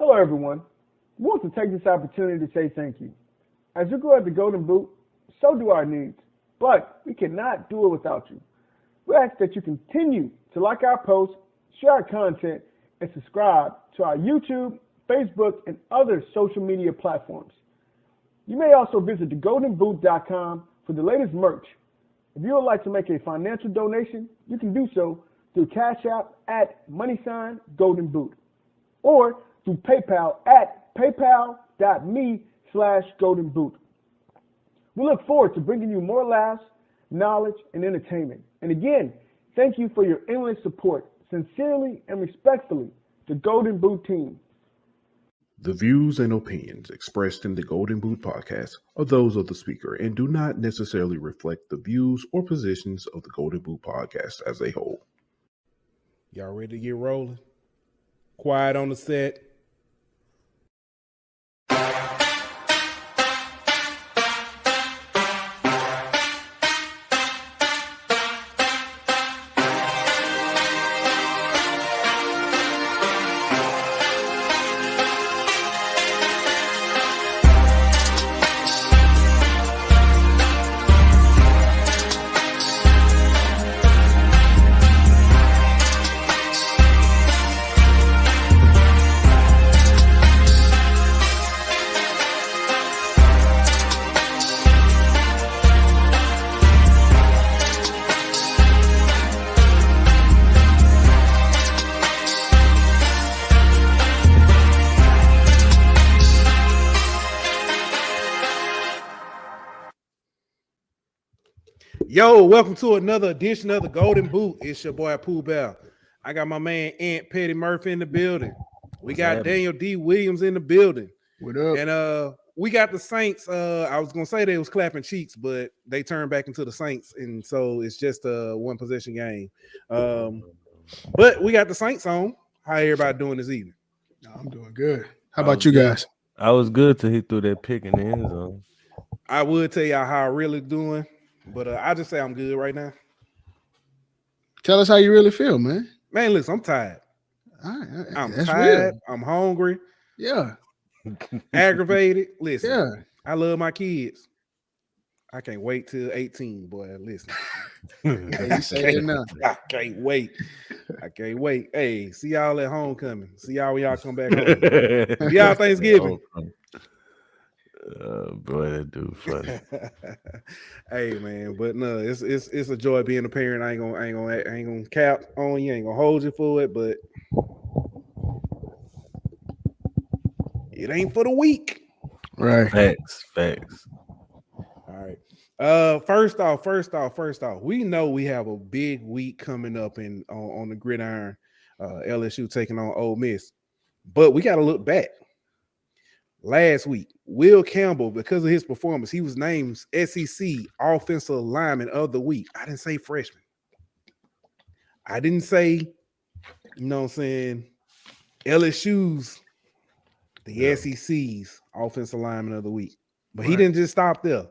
Hello, everyone. We want to take this opportunity to say thank you. As you grow at the Golden Boot, so do our needs, but we cannot do it without you. We ask that you continue to like our posts, share our content, and subscribe to our YouTube, Facebook, and other social media platforms. You may also visit thegoldenboot.com for the latest merch. If you would like to make a financial donation, you can do so through Cash App at @GoldenBoot or through PayPal at paypal.me/GoldenBoot. We look forward to bringing you more laughs, knowledge, and entertainment. And again, thank you for your endless support. Sincerely and respectfully, the Golden Boot team. The views and opinions expressed in the Golden Boot podcast are those of the speaker and do not necessarily reflect the views or positions of the Golden Boot podcast as a whole. Y'all ready to get rolling? Quiet on the set. Yo, welcome to another edition of the Golden Boot. It's your boy Pooh Bell. I got my man Aunt Petty Murphy in the building. We got Daniel D. Williams in the building. What up? And we got the Saints. I was gonna say they was clapping cheeks, but they turned back into the Saints, and so it's just a one possession game. But we got the Saints on. How everybody doing this evening? I'm doing good. How about you guys? I was good till he threw that pick in the end zone. I would tell y'all how I really doing. But I just say I'm good right now. Tell us how you really feel, man. Man, listen, I'm tired. I'm tired. Real. I'm hungry. Yeah. Aggravated. Listen. Yeah. I love my kids. I can't wait till 18, boy. Listen. I can't wait. I can't wait. Hey, see y'all at homecoming. See y'all when y'all come back home. See y'all Thanksgiving. Boy, that dude funny. Hey man, but no, it's a joy being a parent. I ain't gonna cap on you, ain't gonna hold you for it, but it ain't for the weak. Right. Facts. All right. First off, we know we have a big week coming up on the gridiron. LSU taking on Ole Miss, but we got to look back. Last week, Will Campbell, because of his performance, he was named SEC Offensive Lineman of the Week. I didn't say freshman. I didn't say, you know what I'm saying, LSU's, the SEC's Offensive Lineman of the Week. But he didn't just stop there.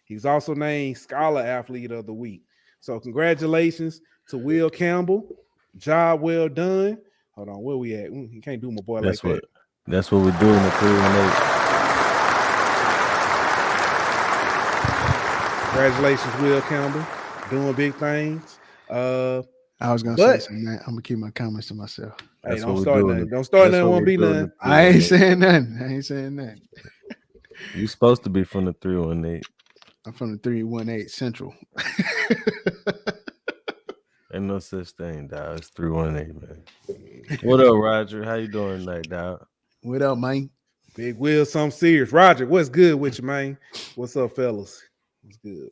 He was also named Scholar Athlete of the Week. So congratulations to Will Campbell. Job well done. Hold on, where we at? You can't do my boy like that. That's what we're doing at 318. Congratulations, Will Campbell, doing big things. I was gonna say something, man. I'm gonna keep my comments to myself. Hey, don't start nothing. Don't start nothing. Won't be nothing. I ain't saying nothing. You supposed to be from the 318. I'm from the 318 Central. Ain't no such thing, dog. It's 318, man. What up, Roger? How you doing tonight, dog? What up, man? Big Will, something serious. Roger, what's good with you, man? What's up, fellas? What's good?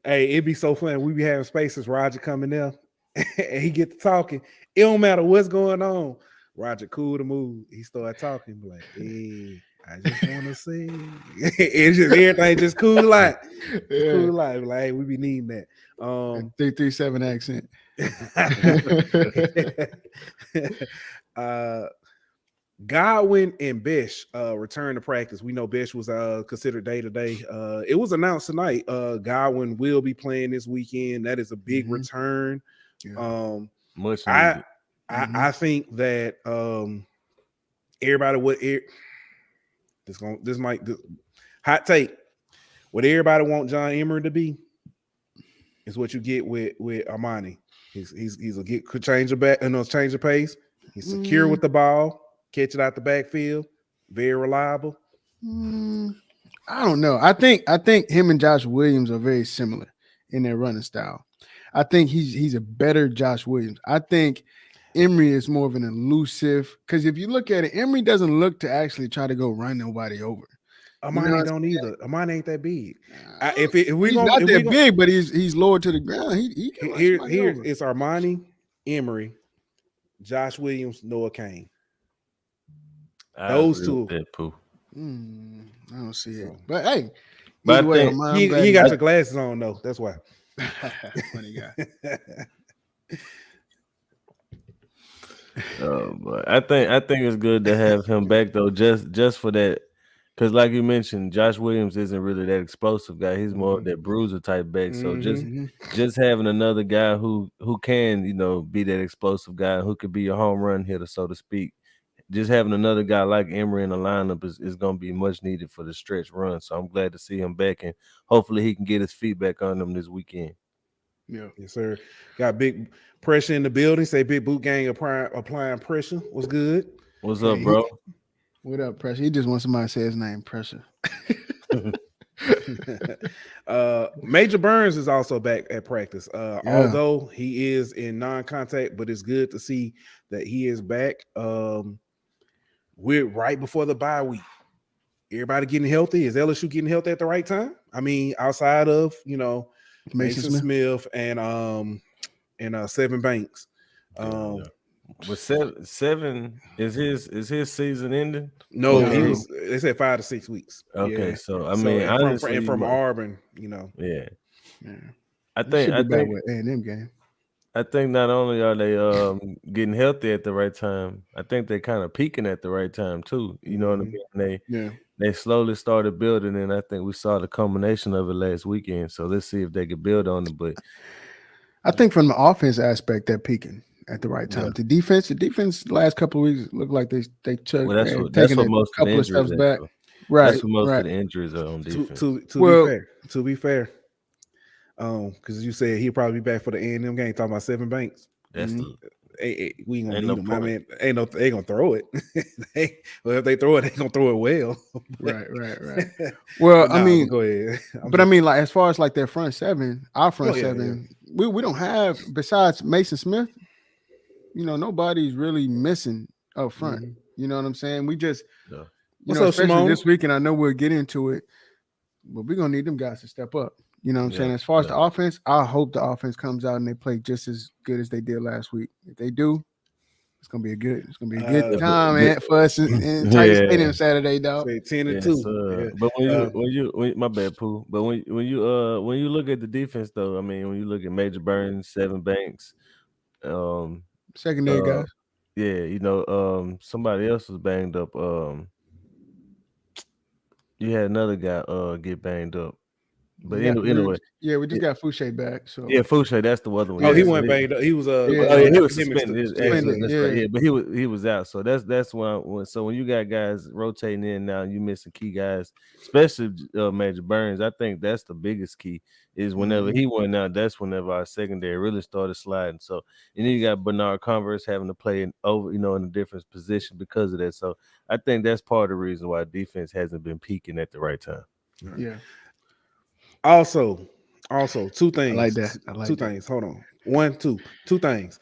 Hey, it'd be so fun. We be having spaces. Roger coming there, and he get to talking. It don't matter what's going on. Roger, cool to move. He start talking, like, hey, I just want to say, it's just everything just cool life. Yeah. Cool life. Like, hey, we be needing that. 337 accent. Godwin and Besh return to practice. We know Besh was considered day-to-day. It was announced tonight. Godwin will be playing this weekend. That is a big return. Much I think that everybody hot take. What everybody want John Emery to be is what you get with Armani. He's a could change the back and change the pace. He's secure with the ball, catch it out the backfield, very reliable. I don't know. I think him and Josh Williams are very similar in their running style. I think he's a better Josh Williams. I think Emery is more of an elusive, because if you look at it, Emery doesn't look to actually try to go run nobody over. Armani don't either. Armani ain't that big. He's not that big, but he's lower to the ground. Here it's Armani, Emery, Josh Williams, Noah Kane. Those two. I don't see it, but hey, but he got your glasses on though. That's why. Funny guy. But I think it's good to have him back though, just for that, because like you mentioned, Josh Williams isn't really that explosive guy. He's more of that bruiser type back. So just having another guy who can be that explosive guy, who could be your home run hitter, so to speak. Just having another guy like Emery in the lineup is going to be much needed for the stretch run. So I'm glad to see him back, and hopefully he can get his feet back on him this weekend. Yeah, yes, sir. Got big pressure in the building. Say Big Boot Gang applying pressure. What's good? What's up, bro? What up, Pressure? He just wants somebody to say his name, Pressure. Major Burns is also back at practice. Although he is in non-contact, but it's good to see that he is back. We're right before the bye week. Everybody getting healthy. Is LSU getting healthy at the right time? I mean, outside of Mason Smith and Seven Banks. But seven is his season ending? No, they said 5 to 6 weeks. Okay, yeah. So I mean, honestly, from Auburn, Yeah. I think with A&M game. I think not only are they getting healthy at the right time, I think they're kind of peaking at the right time too. You know what I mean? They slowly started building, and I think we saw the culmination of it last weekend. So let's see if they can build on it. But I think from the offense aspect, they're peaking at the right time. The defense the last couple of weeks looked like they took that's what most couple of the of steps back. Right. That's what most of the injuries are on defense. To be fair. Because you said he'll probably be back for the A&M game. Talking about Seven Banks. That's we ain't gonna need him. I mean, they gonna throw it. Well, if they throw it, they gonna throw it well. Right. Well, I mean, go ahead. I mean, like as far as like their front seven, our front seven, we don't have, besides Mason Smith. Nobody's really missing up front. You know what I'm saying? We just, especially this week, and I know we'll get into it, but we're gonna need them guys to step up. You know what I'm saying? As far as the offense, I hope the offense comes out and they play just as good as they did last week. If they do, it's gonna be a good time for us in Tiger Stadium Saturday, dog. 10-2. But when my bad, Pooh. But when you look at the defense, though, I mean, when you look at Major Burns, Seven Banks, secondary guys, somebody else was banged up. You had another guy get banged up. But anyway, we just got Fouché back. So Fouché, that's the other one. Oh, he went banged up. He was he was suspended. But he was out. So that's when. So when you got guys rotating in now, you missing key guys, especially Major Burns. I think that's the biggest key. Is whenever he went out, that's whenever our secondary really started sliding. So and then you got Bernard Converse having to play in a different position because of that. So I think that's part of the reason why defense hasn't been peaking at the right time. Yeah. Also, two things. I like that. Two things. Hold on. Two things.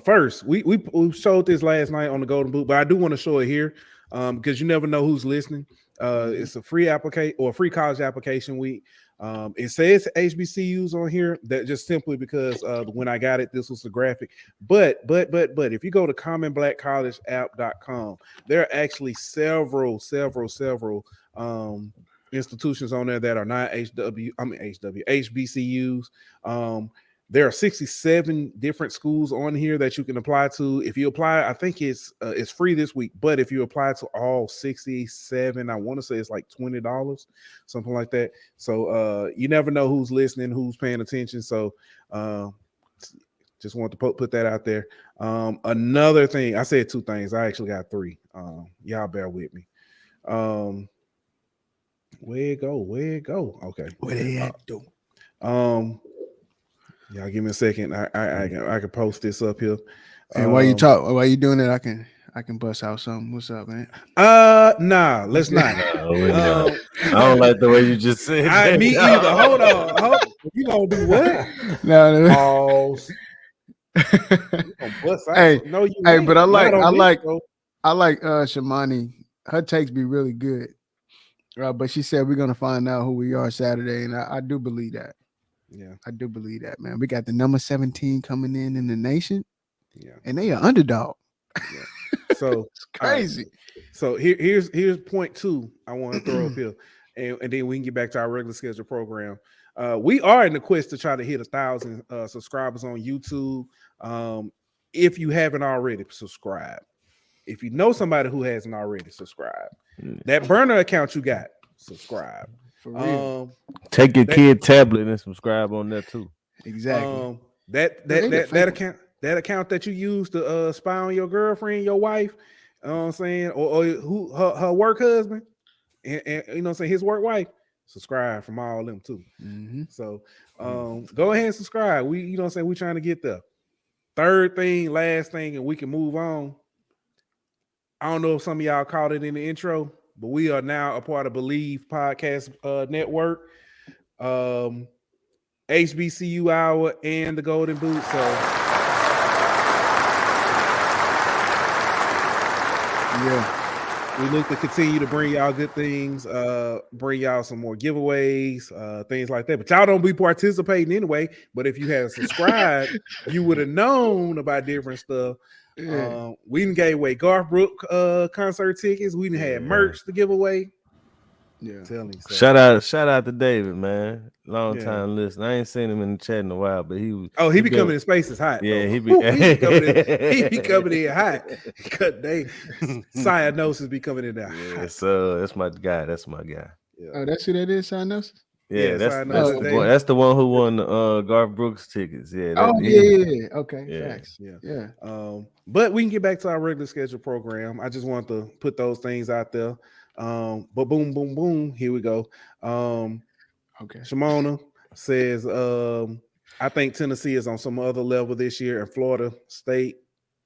First, we showed this last night on the Golden Boot, but I do want to show it here because you never know who's listening. It's a free application or free college application week. It says HBCUs on here, that just simply because when I got it, this was the graphic. But if you go to commonblackcollegeapp.com, there are actually several institutions on there that are not HBCUs. There are 67 different schools on here that you can apply to. If you apply, I think it's free this week. But if you apply to all 67, I want to say it's like $20, something like that. So you never know who's listening, who's paying attention. So Just want to put that out there. Another thing, I said 2 things. I actually got 3. Y'all bear with me. Where it go? Okay. Where they at, though? Y'all give me a second. I can post this up here. Hey, while you doing it, I can bust out something. What's up, man? Nah, let's not. I don't like the way you just said. Me either. Hold on. You gonna do what? No. Pause. Hey, no, you hey, ain't. but I like This, Shamani. Her takes be really good. But she said we're gonna find out who we are Saturday, and I do believe that. Yeah, I do believe that, man. We got the number 17 coming in the nation. Yeah, and they are underdog. Yeah. So it's crazy. So here's point 2 I want to throw up here, and then we can get back to our regular schedule program. We are in the quest to try to hit 1,000 subscribers on YouTube. If you haven't already, subscribe. If you know somebody who hasn't already, subscribe. That burner account you got, subscribe. For real. Take your kid tablet and subscribe on that too. Exactly. That account that you use to spy on your girlfriend, your wife, you know what I'm saying, or who her work husband, and you know what I'm saying, his work wife, subscribe from all of them too. Mm-hmm. So go ahead and subscribe. We, you know what I'm saying, we trying to get there. Third thing, last thing, and we can move on. I don't know if some of y'all caught it in the intro, but we are now a part of Believe Podcast Network, HBCU Hour, and the Golden Boot. So yeah, we look to continue to bring y'all good things, bring y'all some more giveaways, things like that. But y'all don't be participating anyway. But if you had subscribed, you would have known about different stuff. Yeah. We didn't gave away Garth Brooks concert tickets. We didn't had merch to give away. Yeah, tell me. So. Shout out to David, man. Long time listener. I ain't seen him in the chat in a while, but he was. Oh, he be coming in spaces hot. Yeah, though. he be coming in hot. They cyanosis be coming in there. Yeah, so that's my guy. That's my guy. Yeah. Oh, that's who that is, cyanosis. Yeah, that's the one who won the Garth Brooks tickets. Yeah. Yeah. Okay. Yeah. Facts. Yeah. But we can get back to our regular schedule program. I just want to put those things out there. But boom, boom, boom. Here we go. Okay. Shimona says, I think Tennessee is on some other level this year, and Florida State,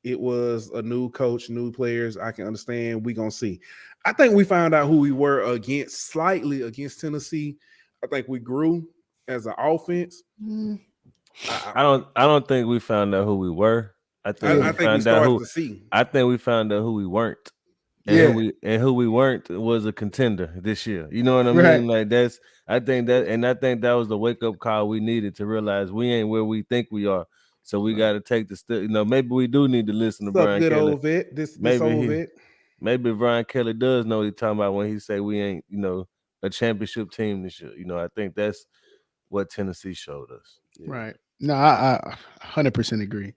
it was a new coach, new players. I can understand. We're gonna see. I think we found out who we were slightly against Tennessee. I think we grew as an offense. I don't think we found out who we were. I think we found out who we weren't. And who we weren't was a contender this year. You know what I mean? Like I think that was the wake up call we needed to realize we ain't where we think we are. So we got to take the step. You know, maybe we do need to listen to Brian Kelly. Old vet. This old vet. Maybe Brian Kelly does know what he's talking about when he say we ain't, you know, a championship team this year. You know, I think that's what Tennessee showed us. Yeah. Right. No, I 100% agree.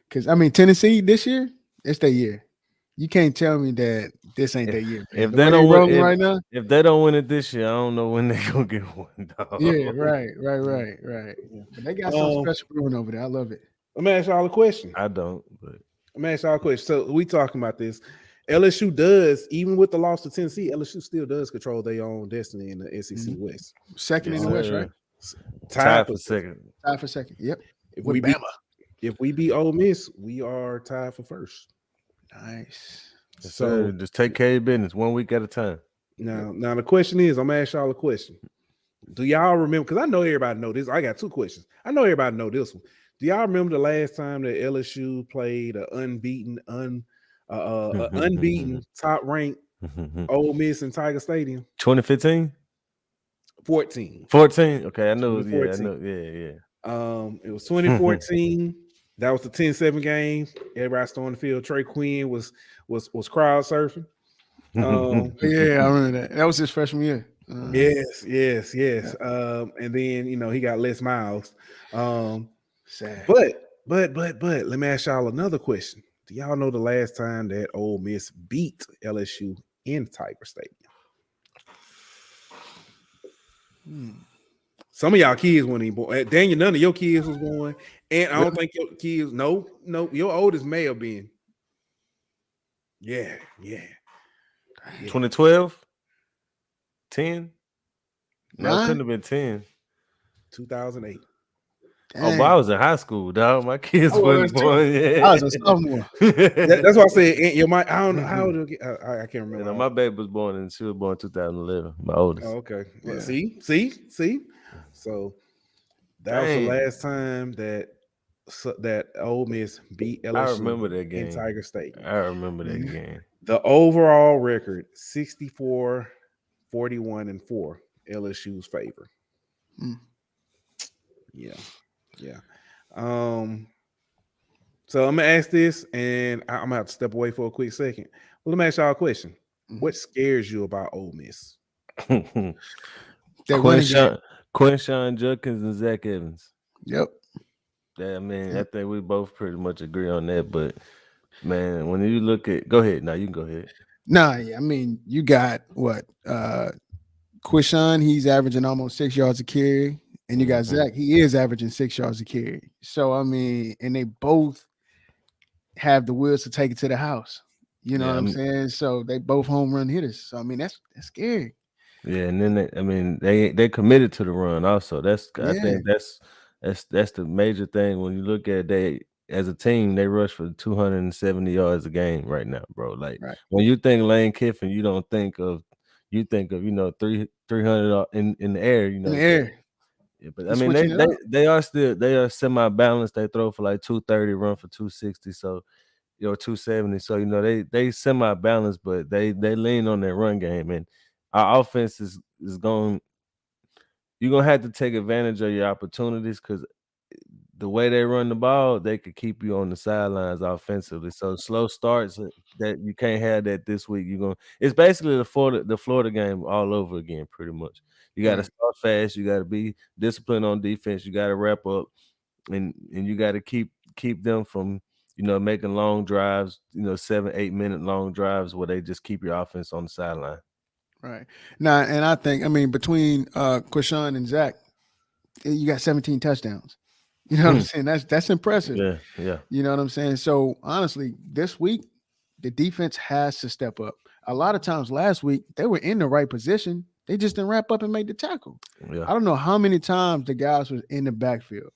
Because I mean, Tennessee this year, it's their year. You can't tell me that this ain't their year. If they don't win right now, if they don't win it this year, I don't know when they're gonna get one. Dog. Yeah, right. But they got something special brewing over there. I love it. Let me ask y'all a question. I don't, but let me ask y'all a question. So we talking about this. LSU does, even with the loss to Tennessee, LSU still does control their own destiny in the SEC West. Second in the West, right? Tied for second. Tied for second. Yep. If we beat Ole Miss, we are tied for first. Nice. So just take care of your business 1 week at a time. Now the question is, I'm gonna ask y'all a question. Do y'all remember? Because I know everybody know this. I got 2 questions. I know everybody know this one. Do y'all remember the last time that LSU played an unbeaten, top ranked Ole Miss in Tiger Stadium? 2015? 14. Okay, I know. Yeah, I know. Yeah. It was 2014. That was the 10-7 game. Everybody still on the field. Trey Quinn was crowd surfing. Yeah, I remember that. That was his freshman year. Yes. And then he got Les Miles. Sad. But let me ask y'all another question. Do y'all know the last time that Ole Miss beat LSU in Tiger Stadium? Some of y'all kids weren't even born. Daniel, none of your kids was born. And I don't think your kids. No, your oldest may have been. Yeah. 2012, 10. No, it 9? couldn't have been 10. 2008. Oh, but I was in high school, dog. My kids I was wasn't born yet. I was a sophomore. That's why I said your mic. I don't know how old. I can't remember. You know, my baby was born in 2011. My oldest. Oh, okay. Well, Yeah. see. So that was the last time that Ole Miss beat LSU. I remember that game in Tiger State. I remember that game. The overall record 64, 41, and 4. LSU's favor. Yeah. So I'm gonna ask this, and I'm gonna have to step away for a quick second. Well, let me ask y'all a question. What scares you about Ole Miss? Quinshawn Judkins and Zach Evans. Yep. I think we both pretty much agree on that. But man, when you look at, go ahead. Now you can go ahead. Nah, I mean, you got what? Quishon, he's averaging almost 6 yards a carry. And you got Zach, he is averaging 6 yards a carry. So, I mean, and they both have the wheels to take it to the house. You know what I'm saying? So they both home run hitters. So, I mean, that's scary. Yeah, and then they committed to the run also. I think that's the major thing when you look at they as a team, they rush for 270 yards a game right now, bro. Like when you think Lane Kiffin, you think of 300 in the air, In the air. Yeah, but I mean they are semi-balanced. They throw for like 230, run for 260, so 270. So they semi-balanced, but they lean on their run game, and our offense is going. You're gonna have to take advantage of your opportunities because the way they run the ball, they could keep you on the sidelines offensively. So slow starts that you can't have that this week. It's basically the Florida game all over again, pretty much. You got to start fast. You got to be disciplined on defense. You got to wrap up, and you got to keep them from making long drives. 7-8 minute long drives where they just keep your offense on the sideline. Right now, and I think between Quishon and Zach, you got 17 touchdowns. You know what I'm saying? That's impressive. Yeah. You know what I'm saying? So honestly, this week the defense has to step up. A lot of times last week they were in the right position. They just didn't wrap up and make the tackle. Yeah. I don't know how many times the guys was in the backfield.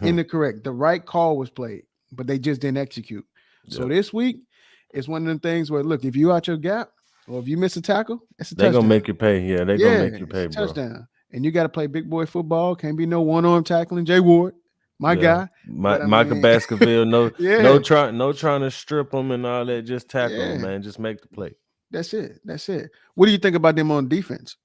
The right call was played, but they just didn't execute. Yeah. So this week, it's one of them things where, look, if you out your gap or if you miss a tackle, it's a touchdown. They're going to make you pay. Yeah, they're going to make you pay, bro. Touchdown. And you got to play big boy football. Can't be no one-arm tackling. Jay Ward, my guy. Michael Baskerville, no trying to strip them and all that. Just tackle them, man. Just make the play. That's it. What do you think about them on defense?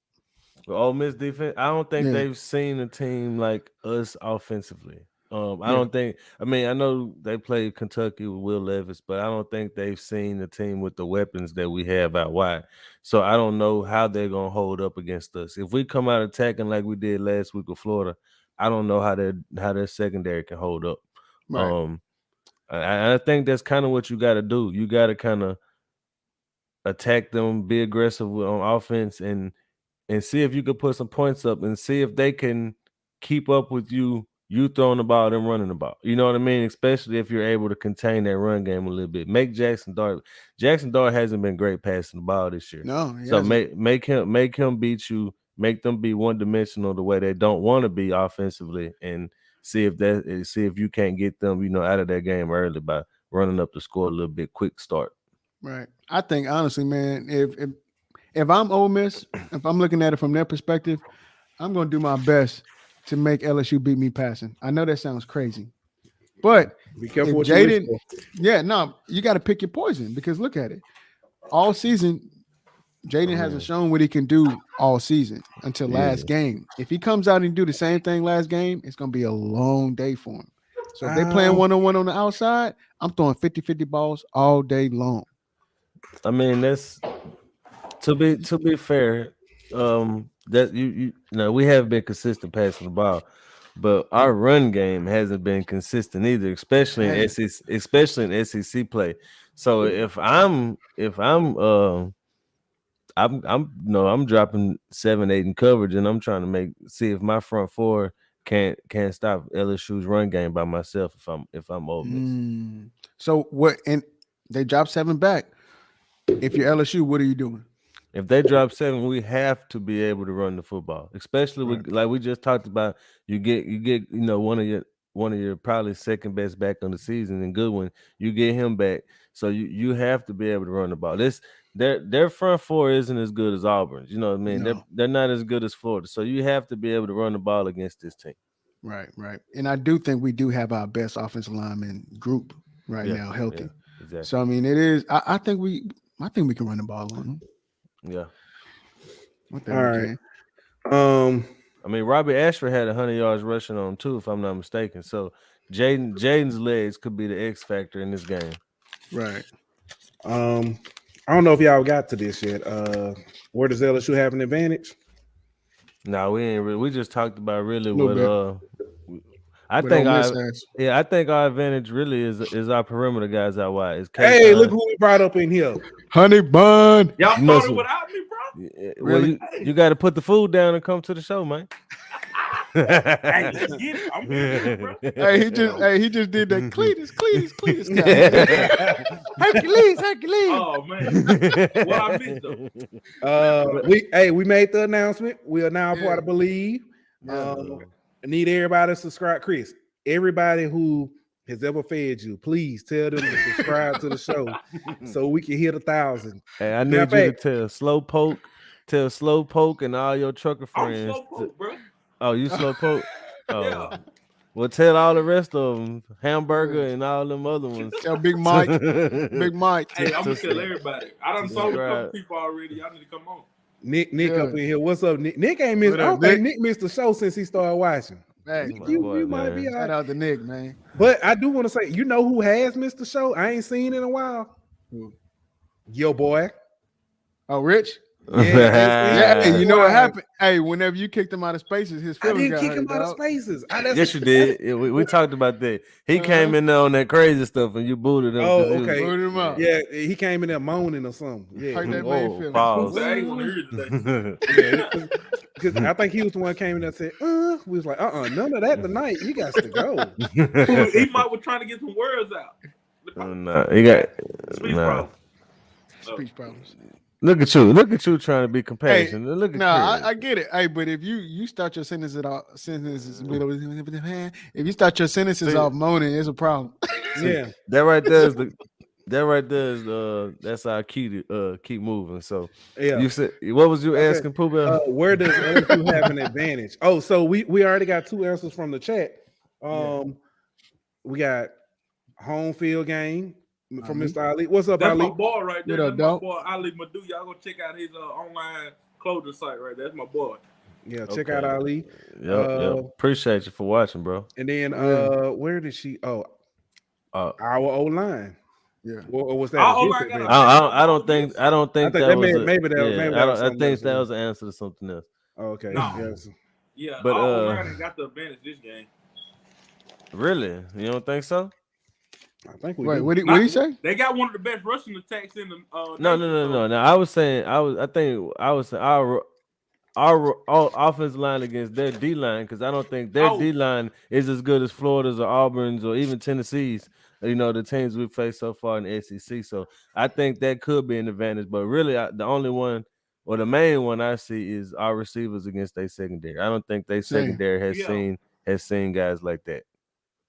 Well, Ole Miss defense, I don't think they've seen a team like us offensively. I don't think. I know they played Kentucky with Will Levis, but I don't think they've seen a team with the weapons that we have out wide. So I don't know how they're gonna hold up against us. If we come out attacking like we did last week with Florida, I don't know how their secondary can hold up. Right. I think that's kind of what you got to do. You got to kind of attack them, be aggressive on offense, and see if you could put some points up, and see if they can keep up with you throwing the ball and running the ball. You know what I mean? Especially if you're able to contain that run game a little bit. Make Jackson Dart hasn't been great passing the ball this year. No, so make him beat you. Make them be one-dimensional the way they don't want to be offensively, and see if you can't get them, out of that game early by running up the score a little bit, quick start. Right. I think honestly, man, if I'm Ole Miss, if I'm looking at it from their perspective, I'm going to do my best to make LSU beat me passing. I know that sounds crazy, but be careful what Jaden, you got to pick your poison, because look at it. All season, Jaden hasn't shown what he can do all season until last game. If he comes out and do the same thing last game, it's going to be a long day for him. So if they're playing one-on-one on the outside, I'm throwing 50-50 balls all day long. That's to be fair. That we have been consistent passing the ball, but our run game hasn't been consistent either, especially in SEC play. So if I'm dropping 7-8 in coverage, and I'm trying to see if my front four can't stop LSU's run game by myself if I'm Ole Miss. So what? And they dropped 7 back. If you're LSU, what are you doing? If they drop 7, we have to be able to run the football, especially with, like we just talked about. You get one of your probably second best back on the season and Goodwin. You get him back, so you have to be able to run the ball. Their front four isn't as good as Auburn's. You know what I mean? No. They're not as good as Florida, so you have to be able to run the ball against this team. Right. And I do think we do have our best offensive lineman group now healthy. Yeah, exactly. So I mean, it is. I think we can run the ball on them. Yeah. All right. I mean, Robbie Ashford had 100 yards rushing on him too, if I'm not mistaken. So Jaden's legs could be the X factor in this game. Right. I don't know if y'all got to this yet. Where does LSU have an advantage? No, we ain't really. We just talked about really what I think our advantage really is our perimeter guys out wide. Hey, look who we brought up in here. Honey Bun. Y'all started without me, bro. Yeah, really? You got to put the food down and come to the show, man. Hey, let's get it. I'm here, bro. He just did that Cletus. Hercules. Oh man, what I missed though. We made the announcement. We are now part of Believe. I need everybody to subscribe. Chris, everybody who has ever fed you, please tell them to subscribe to the show so we can hit 1,000. Hey, I need you to tell Slowpoke and all your trucker friends. I'm Slowpoke, bro. Oh, you Slowpoke? Oh. Yeah. Well, tell all the rest of them, Hamburger and all them other ones. Tell Big Mike. Big Mike. Hey, I'm gonna tell everybody. I done sold a couple people already. Y'all need to come on. Nick up in here. What's up, Nick? Nick ain't missed. I don't think Nick missed the show since he started watching. You might be all right. Shout out to Nick, man. But I do want to say, you know who has missed the show? I ain't seen in a while. Yo, boy. Oh, Rich? Yeah. Hey, you know what happened? Hey, whenever you kicked him out of spaces, his feelings I didn't kick him out of spaces. Yes, you did. We talked about that. He came in there on that crazy stuff, and you booted him. Oh, okay. Booted him out. Yeah, he came in there moaning or something. Yeah. Hurt that man feelings. I ain't want to hear today. Because I think he was the one came in there and said, we was like, none of that tonight. You got to go. He might was trying to get some words out. No, he got speech problems. Speech problems. Look at you trying to be compassionate. Hey, look at I get it. Hey, but if you start your sentences if you start your sentences off moaning, it's a problem. Yeah, that right there is that's our key to keep moving. So you said, what was you asking, Pooh Bear? Where does LSU have an advantage? Oh, so we already got 2 answers from the chat. We got home field game from Mr. Ali. What's up, That's Ali? my boy right there. That's my boy Ali Madu. Y'all go check out his online clothing site right there. That's my boy. Yeah, check out Ali. Yep. Appreciate you for watching, bro. And then where did she? Oh, our O-line. Yeah. Or was that? I don't think that was I think that was an answer to something else. Oh, okay. No. Yes. Yeah, but O-line got the advantage this game. Really? You don't think so? I think we Wait, do. what did he say? They got one of the best rushing attacks in the No. Now I was saying our offensive line against their D line, because I don't think their D line is as good as Florida's or Auburn's or even Tennessee's. You know, the teams we've faced so far in the SEC. So I think that could be an advantage. But really, the only one or the main one I see is our receivers against their secondary. I don't think their secondary has seen guys like that.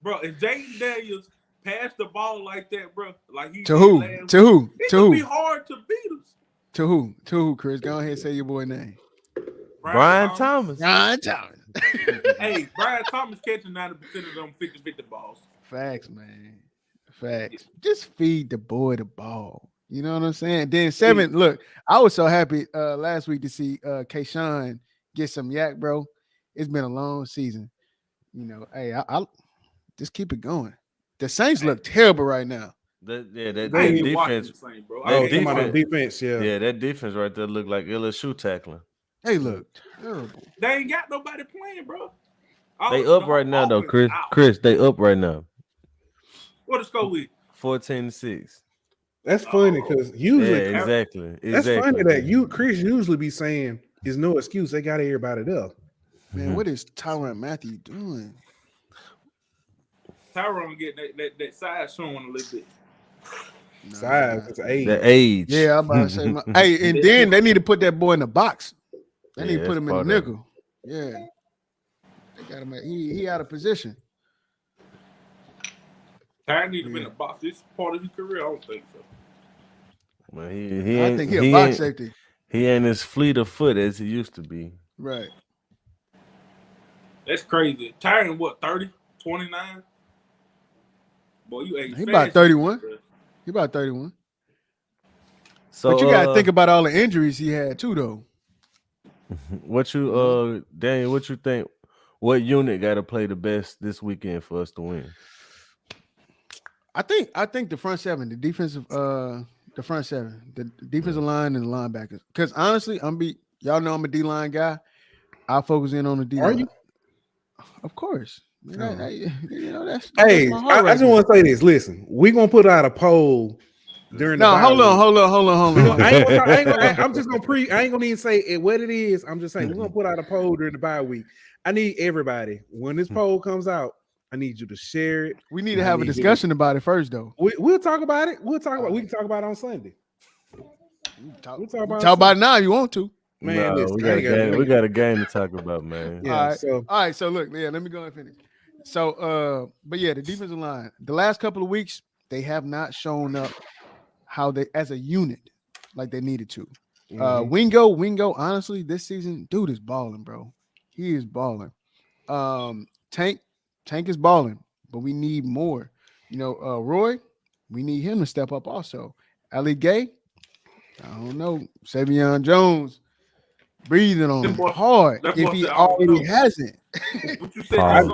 Bro, if Jaden Daniels pass the ball like that, bro, like he to who? It's gonna be hard to beat us. To who? Chris, go ahead and say your boy name. Brian Thomas. Hey, Brian Thomas catching 90% of them 50-50 balls. Facts, man. Facts. Just feed the boy the ball. You know what I'm saying? Then 7. Look, I was so happy last week to see Kayshawn get some yak, bro. It's been a long season. You know, hey, I'll just keep it going. The Saints look terrible right now. That defense, bro. Defense, yeah, that defense right there look like LSU tackling. They look terrible. They ain't got nobody playing, bro. They up right now, though, Chris. Chris, they up right now. What the score with? 14-6. That's funny because usually, exactly. That's funny that Chris usually be saying is no excuse. They got everybody there. Man, what is Tyrann Mathieu doing? Tyrone getting that side showing a little bit. Size, it's age. The age. Yeah, I'm about to say. Hey, and then they need to put that boy in the box. They need to put him in the nickel. Yeah, they got him. He out of position. Tyrann need to be in the box. This is part of his career. I don't think so. Well, I think he's a box safety. He ain't as fleet of foot as he used to be. Right. That's crazy. Tyrann, what, 30, 29? Boy, you age He fast. about 31. He about 31. So, but you got to think about all the injuries he had too, though. What you, Daniel? What you think? What unit got to play the best this weekend for us to win? I think the front seven, the defensive, the front seven, the defensive line and the linebackers. Because honestly, y'all know I'm a D-line guy. I focus in on the D-line. Are you? Of course. That's hey, my heart I just want to say this. Listen, we're gonna put out a poll during the hold on. I'm just gonna I ain't gonna even say what it is. I'm just saying we're gonna put out a poll during the bye week. I need everybody when this poll comes out. I need you to share it. We need to have a discussion about it first, though. We'll talk about it. We can talk about it on Sunday. We'll talk about it now if you want to. Man, no, we got a game to talk about, man. Yeah, all right. So look, let me go and finish. So, but yeah, the defensive line. The last couple of weeks, they have not shown up how they as a unit like they needed to. Wingo. Honestly, this season, dude is balling, bro. He is balling. Tank is balling, but we need more. Roy, we need him to step up also. Ali Gay, I don't know. Savion Jones. Breathing on him hard if he already hasn't. What you said?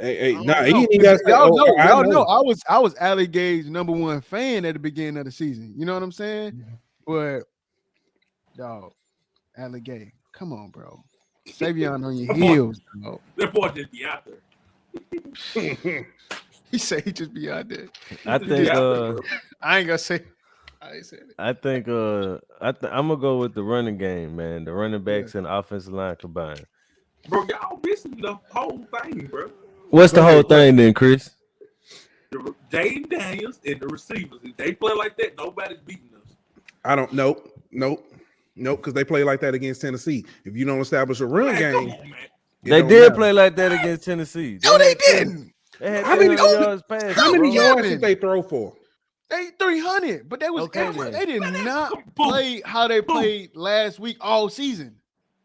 He ain't got. Y'all know. I was Ali Gay's number one fan at the beginning of the season. You know what I'm saying? But dog, Ali Gay, come on, bro. Savion on your heels, bro. That boy just be out there. He said he just be out there. I think. I ain't gonna say. I ain't saying it. I think. I'm gonna go with the running game, man. The running backs and offensive line combined. Bro, y'all missing the whole thing, bro. What's the whole thing then, Chris? Jaden Daniels and the receivers. If they play like that, nobody's beating us. I don't. Nope. Because they play like that against Tennessee. If you don't establish a run game, come on, man. They did play like that against Tennessee. No, they didn't. They had How many yards passed? How many yards did they throw for? They 300, but they was Okay, they did not play how they played last week all season.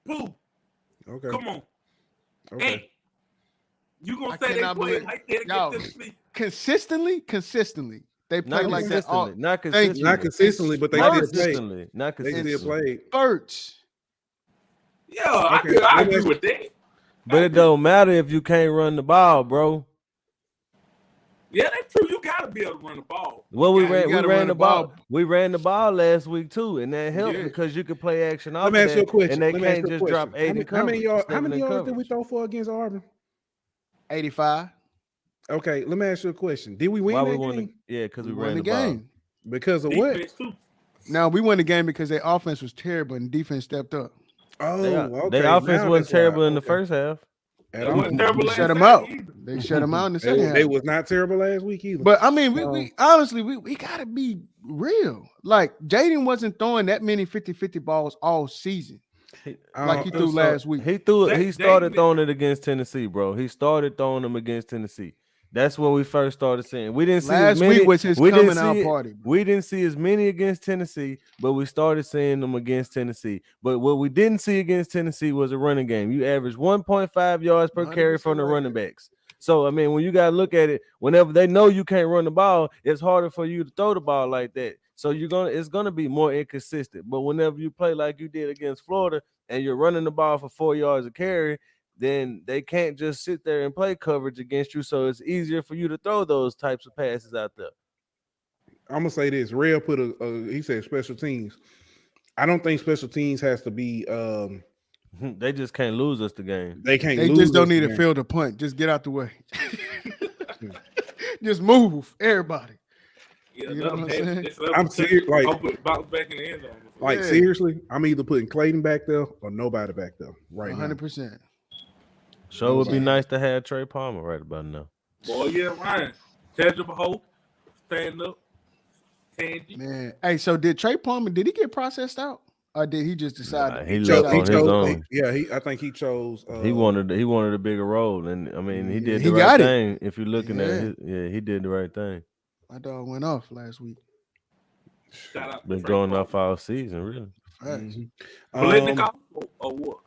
Boom. Okay. Come on. Okay. Hey, you gonna say they play like that against Tennessee? Consistently. They play like that all. Not consistently. Not consistently, but they did play. Not They consistently. still played. Spurts. Yeah, I agree with that. But it don't matter if you can't run the ball, bro. Yeah, that's true. You gotta be able to run the ball. Well, we ran the ball. We ran the ball last week too, and that helped because you could play action off. Let me ask you a question. And they can't just drop 80. How many yards did we throw for against Auburn? 85. Okay, let me ask you a question. Did we win that game? Yeah, because we won ran the the ball. game. Because of Defense what? too. Now we won the game because their offense was terrible and defense stepped up. Oh, okay. Their offense wasn't terrible in the first half. At all. They shut them out. They shut them out in the second half. They was not terrible last week either. But I mean, we honestly we gotta be real. Like Jaden wasn't throwing that many 50-50 balls all season. Like he threw last week. He threw it. He started throwing it against Tennessee, bro. He started throwing them against Tennessee. That's when we first started seeing. We didn't see last week was his coming out party. Bro. We didn't see as many against Tennessee, but we started seeing them against Tennessee. But what we didn't see against Tennessee was a running game. You average 1.5 yards per carry from the running backs. So I mean, when you gotta look at it, whenever they know you can't run the ball, it's harder for you to throw the ball like that. So it's gonna be more inconsistent. But whenever you play like you did against Florida and you're running the ball for 4 yards a carry, then they can't just sit there and play coverage against you. So it's easier for you to throw those types of passes out there. I'm gonna say this. Rail put he said special teams. I don't think special teams has to be they just can't lose us the game. They can't they lose just don't us need the to game. field a punt. Just get out the way. Just move, everybody. Yeah, You know what I'm saying? I'm serious. Like, bounce back in the end zone. Like seriously, I'm either putting Clayton back there or nobody back there right now. 100%. Sure would be nice to have Trey Palmer right about now. Boy, yeah, Ryan. Tangible hope. Stand up. Tangy. Man, hey, so did Trey Palmer? Did he get processed out, or did he just decide? Nah, he left on his own. Yeah, I think he chose. He wanted a bigger role, and I mean, he did the he right got thing. If you're looking at it, he did the right thing. My dog went off last week. Shout out. Been going off all season, really. Bolitnikoff or what?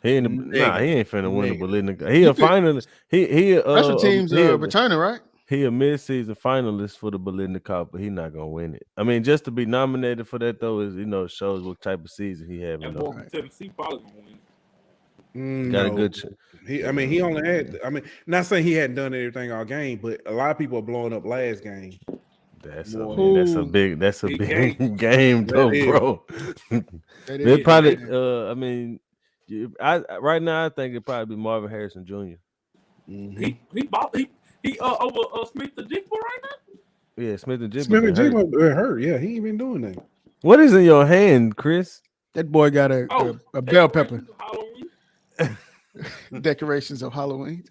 He ain't finna win the Bolitnikoff. He a finalist. He special teams returner, right? He a mid-season finalist for the Bolitnikoff, but he not gonna win it. I mean, just to be nominated for that though is shows what type of season he having. And boy, Tennessee probably gonna win. Got a good. He only had. I mean, not saying he hadn't done everything all game, but a lot of people are blowing up last game. That's a big game though, bro. They probably. I mean, right now I think it probably be Marvin Harrison Jr. He over Smith the Jigba right now. Yeah, Smith and Jigba. Smith and Jigba hurt. Yeah, he ain't been doing that. What is in your hand, Chris? That boy got a bell pepper. Decorations of Halloween.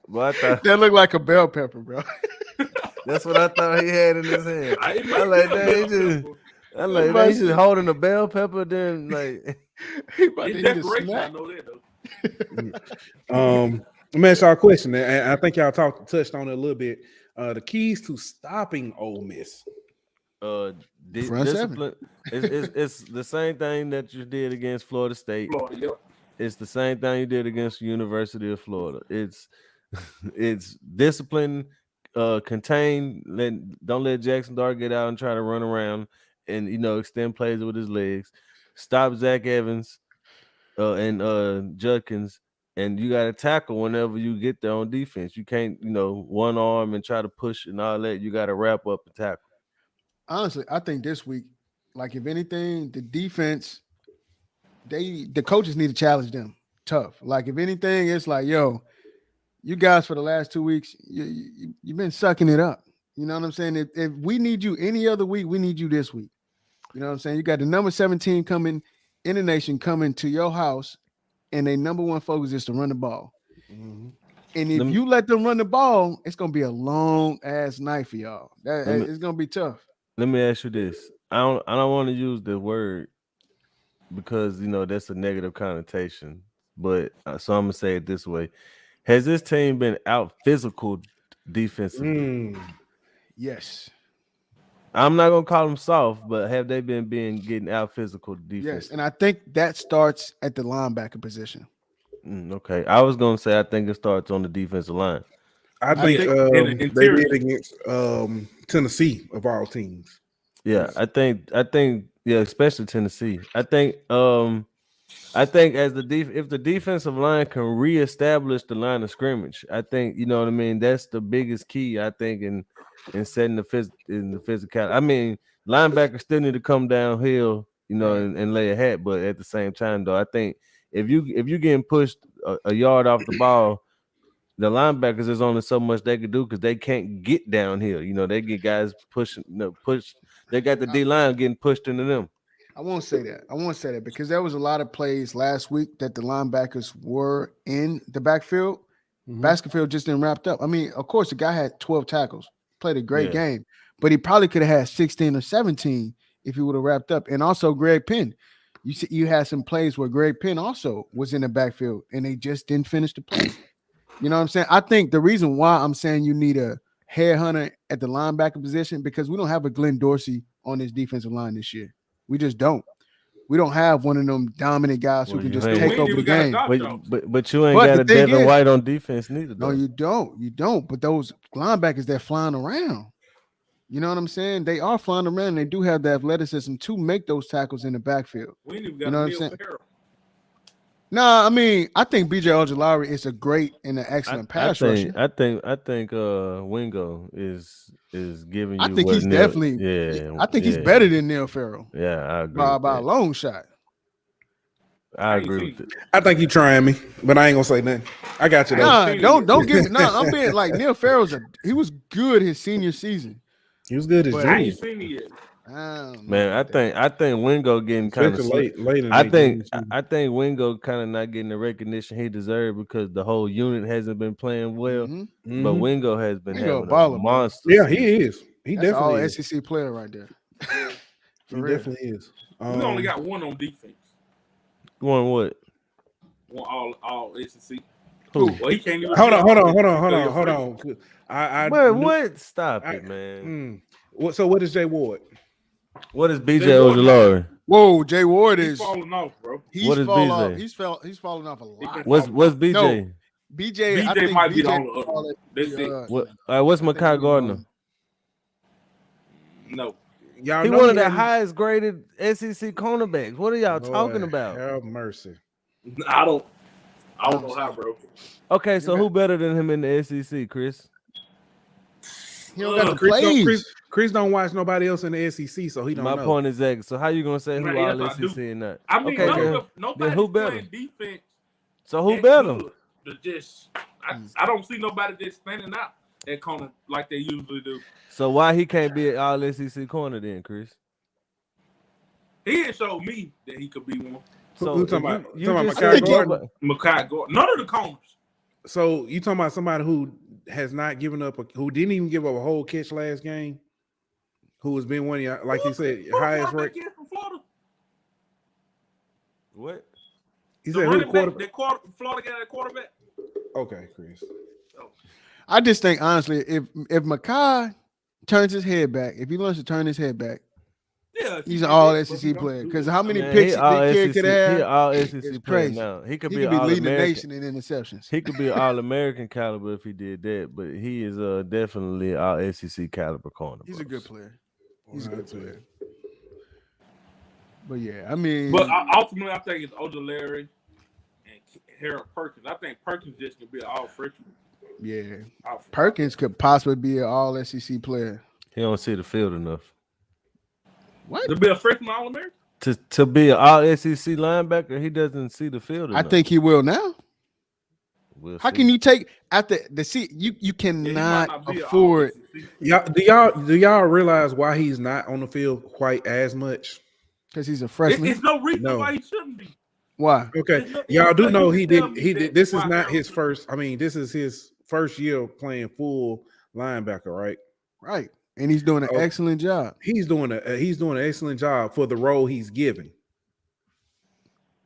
Well, that looked like a bell pepper, bro. That's what I thought he had in his hand. I like he's just holding a bell pepper. Then like he about to eat a snack. I know that though. Let me ask y'all a question. I think y'all touched on it a little bit. The keys to stopping Ole Miss. Discipline. It's the same thing that you did against Florida State. It's the same thing you did against the University of Florida. It's discipline, contain. Don't let Jackson Dart get out and try to run around and extend plays with his legs. Stop Zach Evans and Judkins. And you got to tackle whenever you get there on defense. You can't, one arm and try to push and all that. You got to wrap up and tackle. Honestly, I think this week, like if anything, the defense, the coaches need to challenge them tough. Like if anything, it's like, yo, you guys for the last 2 weeks, you've been sucking it up. You know what I'm saying? If we need you any other week, we need you this week. You know what I'm saying? You got the number 17 coming in the nation coming to your house. And their number one focus is to run the ball. Mm-hmm. And if you let them run the ball, it's going to be a long ass night for y'all. It's going to be tough. Let me ask you this. I don't want to use the word because, that's a negative connotation. But so I'm going to say it this way. Has this team been out physical defensively? Yes. I'm not going to call them soft, but have they been getting out physical defense? Yes, and I think that starts at the linebacker position. Okay. I was going to say I think it starts on the defensive line. I think they did against Tennessee of all teams. Yeah, I think especially Tennessee. I think as if the defensive line can reestablish the line of scrimmage, I think that's the biggest key. I think in setting the physical. I mean, linebackers still need to come downhill, and lay a hat. But at the same time, though, I think if you getting pushed a yard off the ball, the linebackers is only so much they can do because they can't get downhill. They get guys pushing, push. They got the D line getting pushed into them. I won't say that because there was a lot of plays last week that the linebackers were in the backfield. Mm-hmm. Basketfield just didn't wrap up. I mean, of course, the guy had 12 tackles, played a great game, but he probably could have had 16 or 17 if he would have wrapped up. And also Greg Penn. You had some plays where Greg Penn also was in the backfield and they just didn't finish the play. You know what I'm saying? I think the reason why I'm saying you need a headhunter at the linebacker position because we don't have a Glenn Dorsey on this defensive line this year. We just don't. We don't have one of them dominant guys who can just take over the game. But you ain't got a Devin White on defense neither. No, you don't. You don't. But those linebackers, they're flying around. You know what I'm saying? They are flying around. They do have the athleticism to make those tackles in the backfield. We ain't even got what I'm saying? No, I mean, I think BJ Ojolari is a great and an excellent pass rusher. I think Wingo is giving you. I think he's definitely. Yeah, I think he's better than Neil Farrell. Yeah, I agree. By a long shot. I agree with it. I think you trying me, but I ain't gonna say nothing. I got you. Nah, don't get. Nah, I'm being like Neil Farrell's. He was good his senior season. He was good his junior. I ain't seen it yet. Man, I think Wingo getting kind of late in I the think game. I think Wingo kind of not getting the recognition he deserved because the whole unit hasn't been playing well. But Wingo has been having a monster. Yeah, season. he is. He That's definitely all is. SEC player right there. He definitely is. We only got one on defense. One what? One all SEC. Who? Well, he can't even. Hold on. What? Stop it, man. So what is Jay Ward? What is BJ Ojolari? Whoa, Jay Ward is falling off, bro. What is BJ? He's falling off a lot. What's BJ? No, BJ I think might be BJ on the other. That's it. What's Makai Gardner? No. Y'all he know one of the highest graded SEC cornerbacks. What are y'all Lord, talking about? Have mercy. I don't know how, bro. Okay, so who better than him in the SEC, Chris? He don't got the plays. Chris don't watch nobody else in the SEC, so he don't know. My point is that. So how you gonna say who all SEC and not? I mean, okay, nobody who better? Defense. So who better? I don't see nobody just standing out at corner like they usually do. So why he can't be an all SEC corner then, Chris? He didn't show me that he could be one. So who talking about? Makai Gordon. None of the corners. So you talking about somebody who has not given up, who didn't even give up a whole catch last game, who has been one of your, like you said, highest rate. What? He said who the quarterback? Florida got a quarterback. Okay, Chris. I just think honestly, if Makai turns his head back, if he learns to turn his head back, he's an all SEC player. Because how many picks that kid could have? He all SEC player now. He could be leading the nation in interceptions. He could be all American caliber if he did that, but he is definitely all SEC caliber corner. He's a good player. He's a good player. But yeah, I mean, but ultimately, I think it's Ojolari and Harold Perkins. I think Perkins just could be an all freshman. Yeah, Perkins could possibly be an all SEC player. He don't see the field enough. What? To be a freshman All-American? To be an all SEC linebacker, he doesn't see the field enough. I think he will now. How can you take after the seat? You cannot afford. Do y'all realize why he's not on the field quite as much? Because he's a freshman. It's no reason why he shouldn't be. Why? Okay, y'all do know he did. This is not his first. I mean, this is his first year playing full linebacker, right? Right, and he's doing an excellent job. He's doing an excellent job for the role he's given.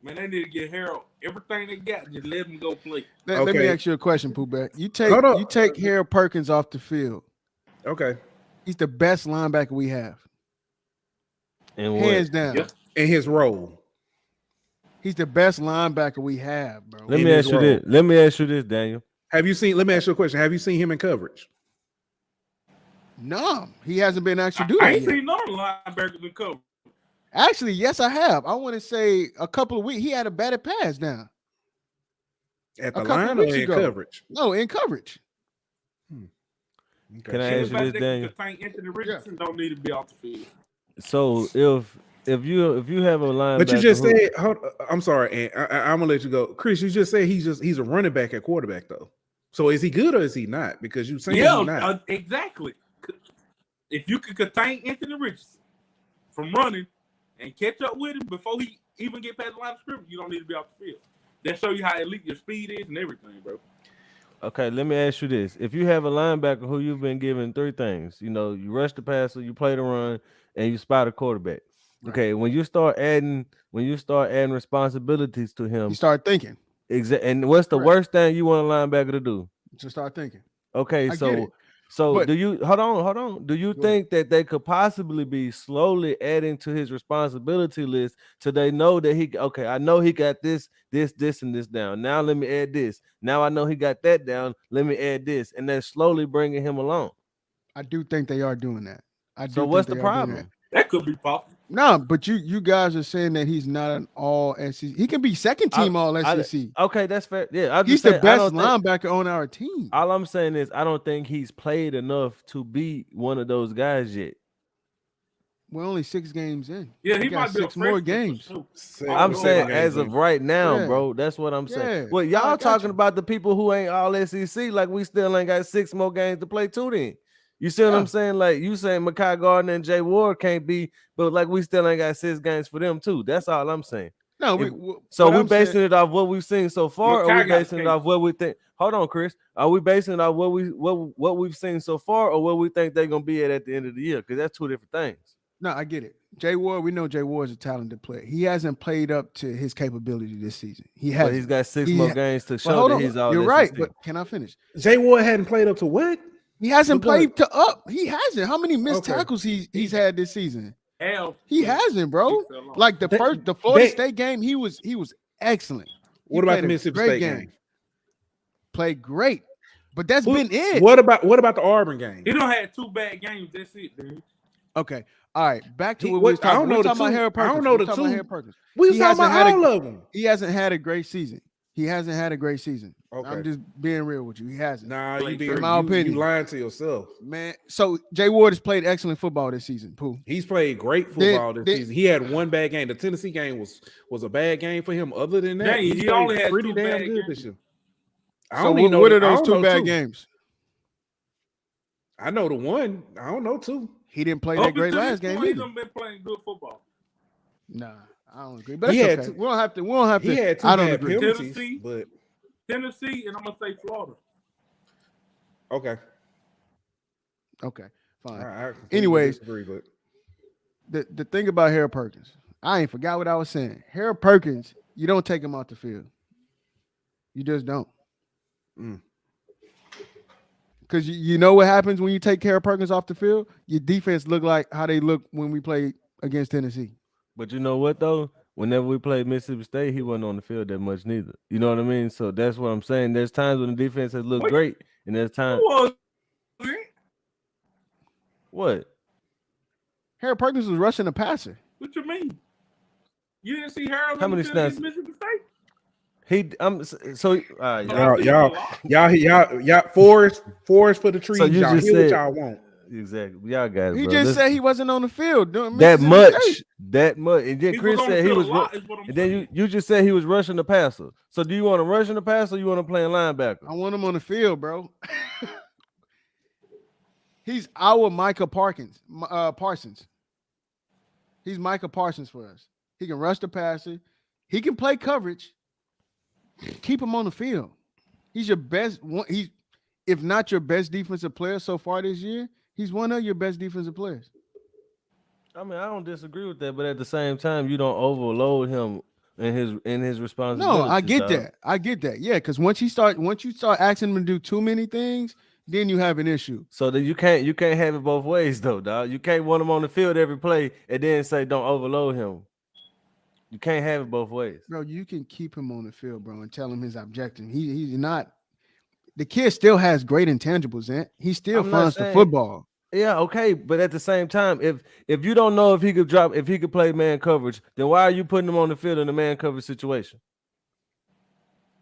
Man, they need to get Harold everything they got. Just let him go play. Let me ask you a question, Pooh. You take Harold Perkins off the field. Okay, he's the best linebacker we have. And hands down. Yeah. In his role. He's the best linebacker we have, bro. Let me ask you this, Daniel. Let me ask you a question. Have you seen him in coverage? No, he hasn't been actually doing it. I ain't seen none of the linebackers in coverage. Actually, yes, I have. I want to say a couple of weeks. He had a batted pass down. At the line or in coverage? No, in coverage. Okay. Can I ask you this, Daniel? Anthony Richardson don't need to be off the field. So if you have a linebacker, but you just said, I'm sorry, and I'm gonna let you go, Chris. You just said he's a running back at quarterback though. So is he good or is he not? Because you saying he's not. Exactly. If you could contain Anthony Richardson from running and catch up with him before he even get past the line of scrimmage, you don't need to be off the field. That show you how elite your speed is and everything, bro. Okay, let me ask you this. If you have a linebacker who you've been given three things, you rush the passer, you play the run, and you spot a quarterback. Right. Okay, when you start adding responsibilities to him, you start thinking. Exactly. And what's the worst thing you want a linebacker to do? To start thinking. Okay, do you hold on? Do you think that they could possibly be slowly adding to his responsibility list so they know that I know he got this, and this down. Now let me add this. Now I know he got that down. Let me add this, and then slowly bringing him along. I do think they are doing that. So what's the problem? That could be possible. No, but you guys are saying that he's not an all SEC. He can be second team all SEC. Okay, that's fair. Yeah, he's the best linebacker on our team. All I'm saying is I don't think he's played enough to be one of those guys yet. We're only 6 games in. Yeah, he might be 6 more games. I'm saying as of right now, bro. That's what I'm saying. Well, y'all talking about the people who ain't all SEC like we still ain't got 6 more games to play too then. You see what I'm saying? Like you saying Mekhi Gardner and Jay Ward can't be, but like we still ain't got 6 games for them too. That's all I'm saying. No, we're basing it off what we've seen so far, or we basing it off what we think? Hold on, Chris. Are we basing it off what we've seen so far, or what we think they're gonna be at the end of the year? Because that's 2 different things. No, I get it. Jay Ward, we know Jay Ward is a talented player. He hasn't played up to his capability this season. But he's got 6 more games to show that he's all. You're right, but can I finish? Jay Ward hadn't played up to what? He hasn't played to up. He hasn't. How many missed tackles he's had this season? He hasn't, bro. Like the Florida State game, he was excellent. What about the Mississippi State game? Played great, but that's been it. What about the Auburn game? He don't have 2 bad games. That's it, dude. Okay, all right. Back to what we was talking about. We're talking about Harold Perkins. I don't know the 2. We was talking about all of them. He hasn't had a great season. Okay. I'm just being real with you. He hasn't. Nah, in my opinion, you lying to yourself, man. So Jay Ward has played excellent football this season. Pooh. He's played great football this season. He had 1 bad game. The Tennessee game was a bad game for him. Other than that, he only had pretty 2 damn bad good games. this year. So what are those 2 bad games? I know the one. I don't know 2. He didn't play that great last game. He's been playing good football. Nah, I don't agree. But that's okay. We don't have to. He had 2 bad penalties, Tennessee, and I'm gonna say Florida. Okay, fine. Anyways, the thing about Harold Perkins, I ain't forgot what I was saying. Harold Perkins, you don't take him off the field. You just don't. Because you know what happens when you take Harold Perkins off the field? Your defense look like how they look when we played against Tennessee. But you know what though? Whenever we played Mississippi State, he wasn't on the field that much neither. You know what I mean? So that's what I'm saying. There's times when the defense has looked great, and there's times. What? Harold Perkins was rushing the passer. What you mean? You didn't see Harold? How many snaps? Mississippi State? Y'all forest for the trees. So you y'all just hear said, what y'all want. Exactly. Y'all got it. He bro. just said he wasn't on the field doing that much. And then Chris said he was. And then you just said he was rushing the passer. So do you want to rush the passer? Or you want to play a linebacker? I want him on the field, bro. He's our Micah Parsons. He's Micah Parsons for us. He can rush the passer. He can play coverage. Keep him on the field. He's your best. He's, if not your best defensive player so far this year, he's one of your best defensive players. I mean, I don't disagree with that, but at the same time, you don't overload him in his responsibilities. No, I get that. I get that. Yeah, because once you start asking him to do too many things, then you have an issue. So that you can't have it both ways though, dog. You can't want him on the field every play and then say don't overload him. You can't have it both ways. Bro, you can keep him on the field, bro, and tell him his objective. He's not – the kid still has great intangibles, and he still finds the football. Yeah, okay, but at the same time, if you don't know if he could play man coverage, then why are you putting him on the field in a man coverage situation?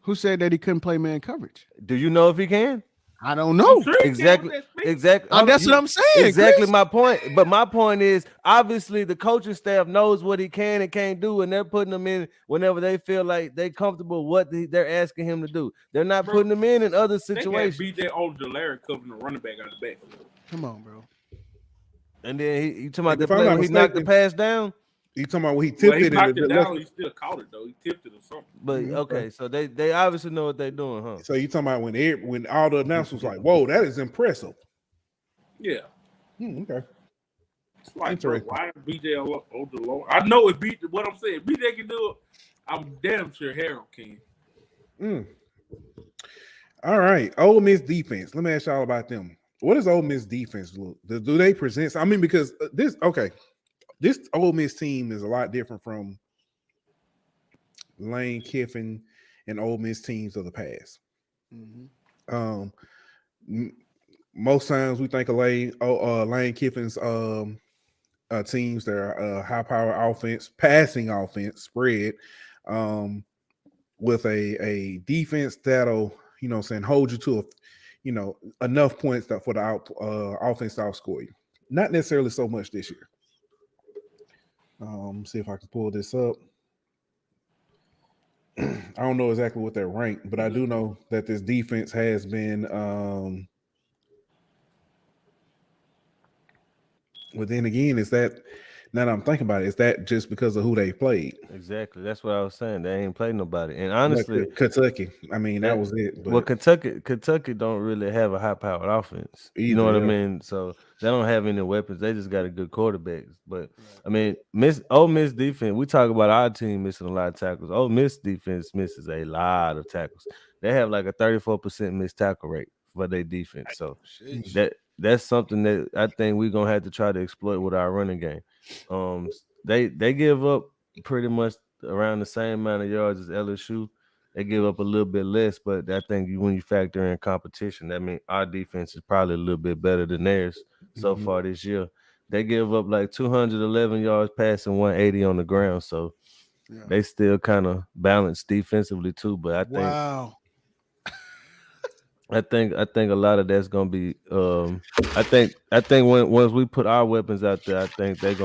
Who said that he couldn't play man coverage? Do you know if he can? I don't know. Sure Exactly. That's what I'm saying. Exactly Chris. my point. But my point is, obviously, the coaching staff knows what he can and can't do, and they're putting him in whenever they feel like they're comfortable what they're asking him to do. They're not putting him in other situations. They can't beat that old Delaire covering the running back out of the backfield. Come on, bro. And then he talking about the play when he knocked the pass down. You talking about when he tipped he it? knocked it down. He still caught it though. He tipped it or something. But okay, so they obviously know what they're doing, huh? So you talking about when all the announcers like, "Whoa, that is impressive." Yeah. Okay. It's like, bro, why BJ Odalore? I know it beat what I'm saying. BJ can do it. I'm damn sure Harold can. All right, Ole Miss defense. Let me ask y'all about them. What does Ole Miss defense look? Do they present? I mean, because this Ole Miss team is a lot different from Lane Kiffin and Ole Miss teams of the past. Most times we think of Lane Kiffin's teams that are high power offense, passing offense spread with a defense that'll hold you to enough points for the offense to outscore you. Not necessarily so much this year. See if I can pull this up. I don't know exactly what they're ranked, but I do know that this defense has been Well, then again, is that now that I'm thinking about it, is that just because of who they played? Exactly. That's what I was saying. They ain't played nobody. And Like honestly, Kentucky. I mean, that that was it. well, But Kentucky don't really have a high-powered offense. You know either, what I yeah. mean? So they don't have any weapons. They just got a good quarterback. But I mean, Ole Miss defense. We talk about our team missing a lot of tackles. Ole Miss defense misses a lot of tackles. They have like a 34% missed tackle rate for their defense. So that's something that I think we're gonna have to try to exploit with our running game. They give up pretty much around the same amount of yards as LSU. They give up a little bit less, but I think when you factor in competition, that means our defense is probably a little bit better than theirs so far this year. They give up like 211 yards passing, 180 on the ground, so they still kind of balanced defensively too. But I think a lot of that's gonna be. I think once we put our weapons out there, I think we're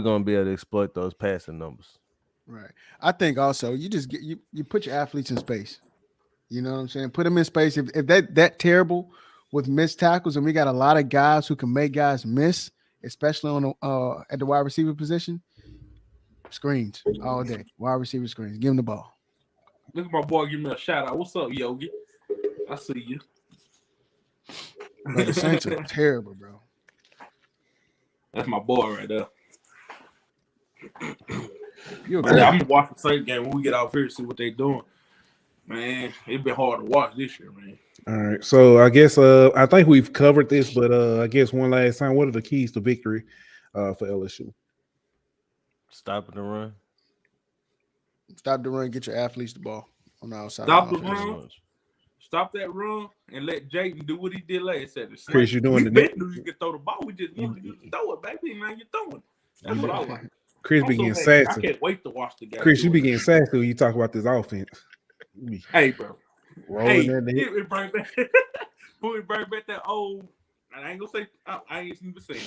gonna be able to exploit those passing numbers. Right. I think also you just get you put your athletes in space. You know what I'm saying? Put them in space. If that terrible with missed tackles, and we got a lot of guys who can make guys miss, especially on at the wide receiver position, screens all day. Wide receiver screens. Give him the ball. Look at my boy. Give me a shout out. What's up, Yogi? I see you. Bro, the Saints are terrible, bro. That's my boy right there. I'm gonna watch the Saints game when we get out here and see what they doing. Man, it's been hard to watch this year, man. All right, so I guess I think we've covered this, but I guess one last time, what are the keys to victory for LSU? Stopping the run. Stop the run. Get your athletes the ball on the outside. Stop the run. Stop that run and let Jayden do what he did last Saturday. Chris, you're doing you could throw the ball. We just wanted you to throw it, baby. Man, you're throwing. That's what I like. Chris begins sassy. I can't wait to watch the game. Chris, you begin sassy when you talk about this offense. Hey, bro. Rolling it bring back that old. I ain't gonna say. I ain't even saying.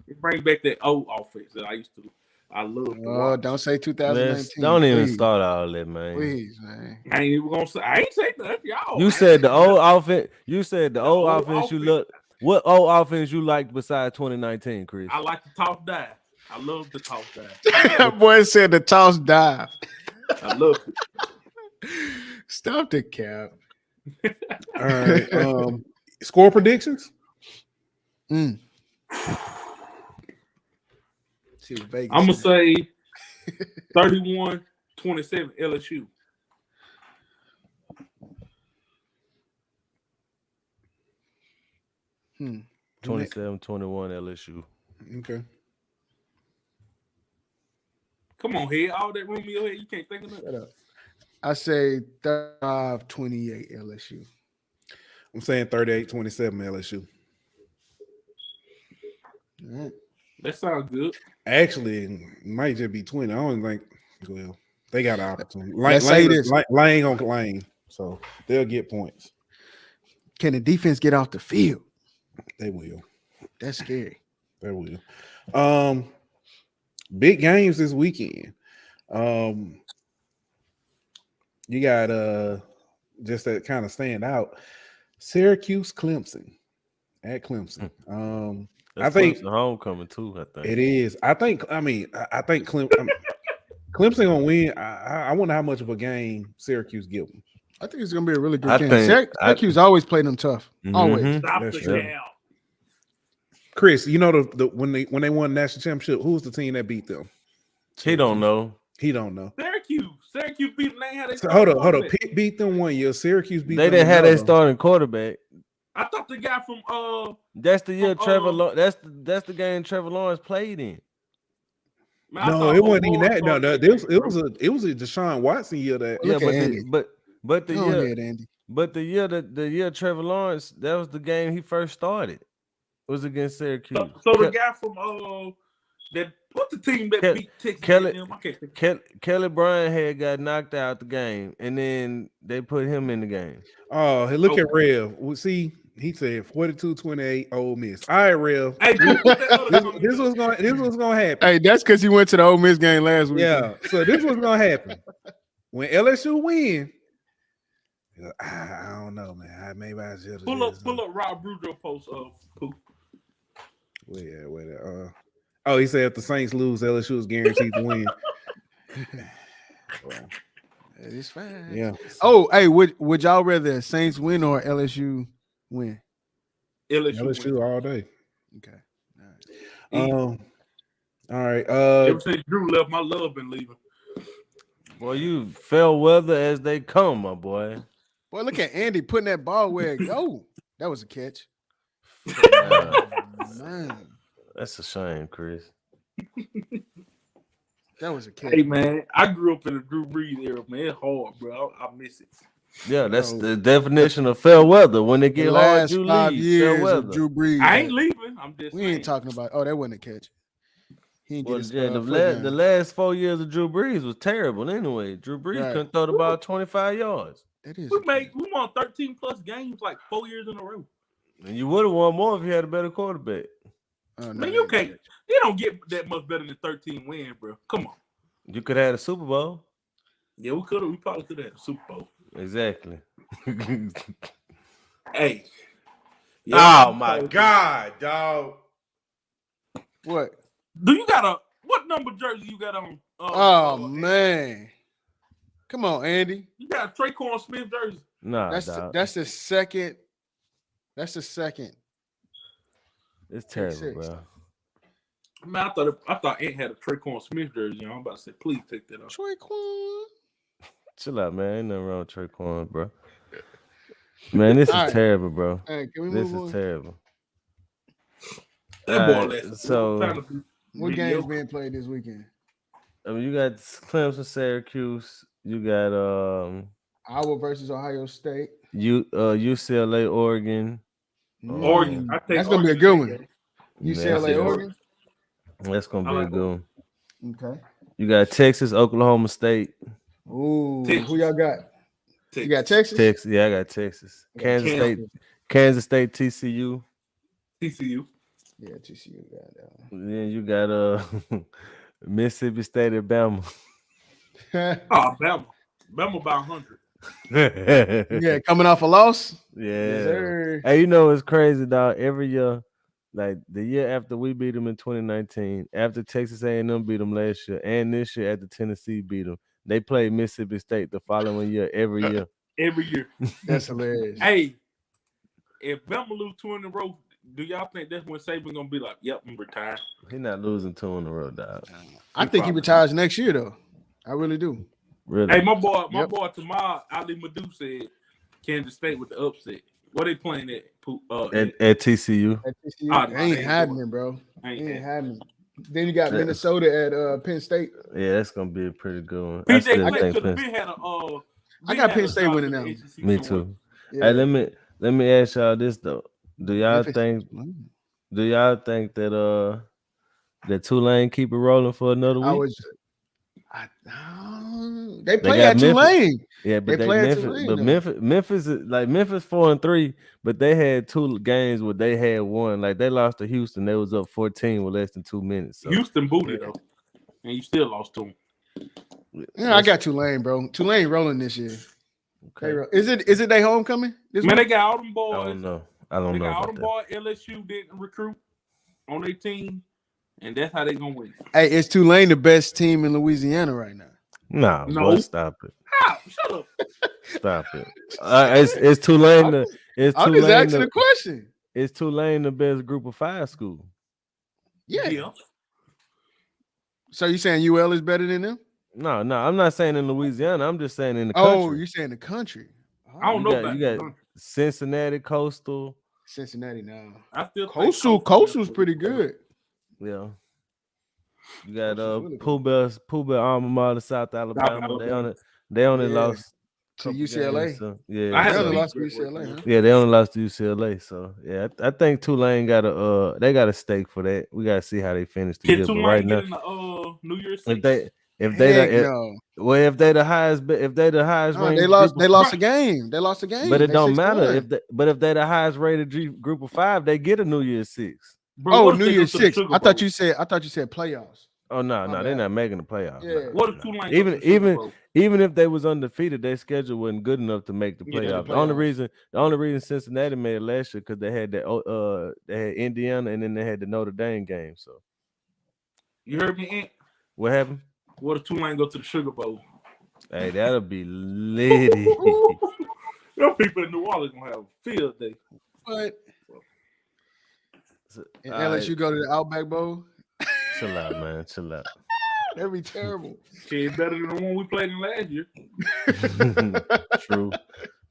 It brings back that old offense that I used to. I love. Oh, don't say 2019. Don't even start all that, man. Please, man. I ain't even gonna say. I ain't say nothing, y'all. You said the old offense. You said the old offense. You look. What old offense you liked besides 2019, Chris? I like the toss dive. I love the toss dive. That boy said the toss dive. I love it. Stop the cap. All right. Score predictions? See what Vegas I'm going to say 31-27 LSU. 27-21 LSU. Okay. Come on, head. All that room in your head, you can't think of nothing. Shut up. I say 35-28 LSU. I'm saying 38-27 LSU. All right. That sounds good. Actually, it might just be 20. I don't think. Well, they got an opportunity. Let's say this. Lane on Lane, so they'll get points. Can the defense get off the field? They will. That's scary. They will. Big games this weekend. You got just that kind of stand out. Syracuse, Clemson at Clemson. That's I think Clemson homecoming too. I think it is. I think Clemson gonna win. I wonder how much of a game Syracuse give them. I think it's gonna be a really good game. Syracuse always played them tough. Always. Stop the true. Chris, you know the when they won the national championship, who was the team that beat them? He don't know. He don't know. Syracuse beat them. They had So hold up. Pitt beat them one year. Syracuse beat them. They didn't have their starting quarterback. I thought the guy from That's the year Trevor. That's the game Trevor Lawrence played in. Man, no, it wasn't even that. No, it was a Deshaun Watson year that. Yeah, but the year Trevor Lawrence, that was the game he first started. It was against Syracuse. So the guy from that what's the team that beat Texas? Kelly Bryant had got knocked out the game, and then they put him in the game. Oh, hey, look at Rev. Well, see, he said 42-28 Ole Miss. All right, Rev. Hey, this was gonna happen. hey, that's because he went to the Ole Miss game last week. Yeah, so this was gonna happen. When LSU win, I don't know, man. Maybe I should pull up Rob Boudreaux post of Oh, he said if the Saints lose, LSU is guaranteed to win. Well, that is fine. yeah. Oh, hey, would y'all rather Saints win or LSU win? LSU win. all day. Okay. All right. Ever since Drew left, my love been leaving. Boy, you fair weather as they come, my boy. Boy, look at Andy putting that ball where it go. That was a catch. Man. That's a shame, Chris. That was a catch. Hey, man, I grew up in the Drew Brees era, man. It's hard, bro. I miss it. Yeah, that's the definition of fair weather. When it get the hard, last you 5 leave. years Fair weather. of Drew Brees. I ain't leaving. I'm just we saying. ain't talking about. Oh, that wasn't a catch. He didn't Well, get his yeah, foot the down. last 4 years of Drew Brees was terrible. Anyway, Drew Brees couldn't throw the ball 25 yards. That is. We won 13 plus games like 4 years in a row. And you would have won more if you had a better quarterback. Oh, no, Man, you can't. They don't get that much better than 13 wins, bro. Come on. You could have had a Super Bowl. Yeah, we could have. We probably could have had a Super Bowl. Exactly. Hey. Oh my God, dog. What? Do you got what number jersey you got on? Oh man. Come on, Andy. You got a Traquan Smith jersey. Nah, that's the second. That's the second. It's terrible, bro. Man, I thought Ant had a Traquan Smith jersey. I'm about to say, please take that off. Traquan. Chill out, man. Ain't nothing wrong with Traquan, bro. Man, this is terrible, bro. Right, can we this move is on? terrible. So, what games being played this weekend? I mean, you got Clemson, Syracuse. You got Iowa versus Ohio State. UCLA, Oregon. Oregon. That's gonna be a good one. UCLA, Oregon. That's gonna be a good one. Okay. You got Texas, Oklahoma State. Ooh, Texas. who y'all got? You got Texas? Texas, yeah, I got Texas. Kansas State, TCU. Yeah, TCU got that one. Then you got Mississippi State at Bama. Bama by 100. Yeah, coming off a loss. Yeah. Hey, you know it's crazy, dog. Every year, like the year after we beat them in 2019, after Texas A&M beat them last year, and this year after Tennessee beat them, they played Mississippi State the following year every year. Every year. That's hilarious. Hey, if Bama lose 2 in a row, do y'all think that's when Saban gonna be like, "Yep, I'm retired"? He's not losing 2 in a row, dog. I think he retires next year, though. I really do. Really? Hey, my boy Tamar Ali Madu said Kansas State with the upset. What they playing at TCU? At TCU, ain't happening, bro. Ain't happening. Then you got Minnesota at Penn State. Yeah, that's gonna be a pretty good one. I got Penn State winning now. Me too. Yeah. Hey, let me ask y'all this though. Do y'all think that that Tulane keep it rolling for another week? They play at Tulane. Yeah, but Memphis is like Memphis 4-3, but they had 2 games where they had won. Like they lost to Houston, they was up 14 with less than 2 minutes. So. Houston booted though, and you still lost to them. Yeah, I got Tulane, bro. Tulane rolling this year. Okay. Is it their homecoming? They got all them boys. I don't know. They got all them boys. LSU didn't recruit on their team, and that's how they gonna win. Hey, is Tulane the best team in Louisiana right now? No. Boy, stop it. How? Shut up. Stop it. It's Tulane. I'm just asking the question. Is Tulane the best Group of 5 school? Yeah. So you saying UL is better than them? No, I'm not saying in Louisiana. I'm just saying in the country. Oh, you're saying the country. Oh, I don't know about you got Cincinnati, Coastal. Cincinnati now. I still Coastal's pretty good. Yeah. You got Pooh Bell's alma mater, South Alabama. They only lost to UCLA. Games, so, yeah, they only lost to UCLA. Huh? Yeah, they only lost to UCLA. So yeah, I think Tulane got a stake for that. We gotta see how they finish the year. Tulane right get now, in the New Year's if they the highest ranked, they lost a game. They lost a game. But it don't matter if they the highest rated Group of 5, they get a New Year's 6. Bro, New Year's 6. I thought you said playoffs. Oh no, they're not making the playoffs. Yeah. What if Tulane Even if they was undefeated, their schedule wasn't good enough to make the playoffs. The only reason Cincinnati made it last year because they had they had Indiana and then they had the Notre Dame game. So you heard me, Ant? What happened? What if Tulane go to the Sugar Bowl? Hey, that'll be litty. Them people in New Orleans gonna have a field day. But unless you go to the Outback Bowl. Chill out, man. Chill out. That'd be terrible. Shit, better than the one we played in last year.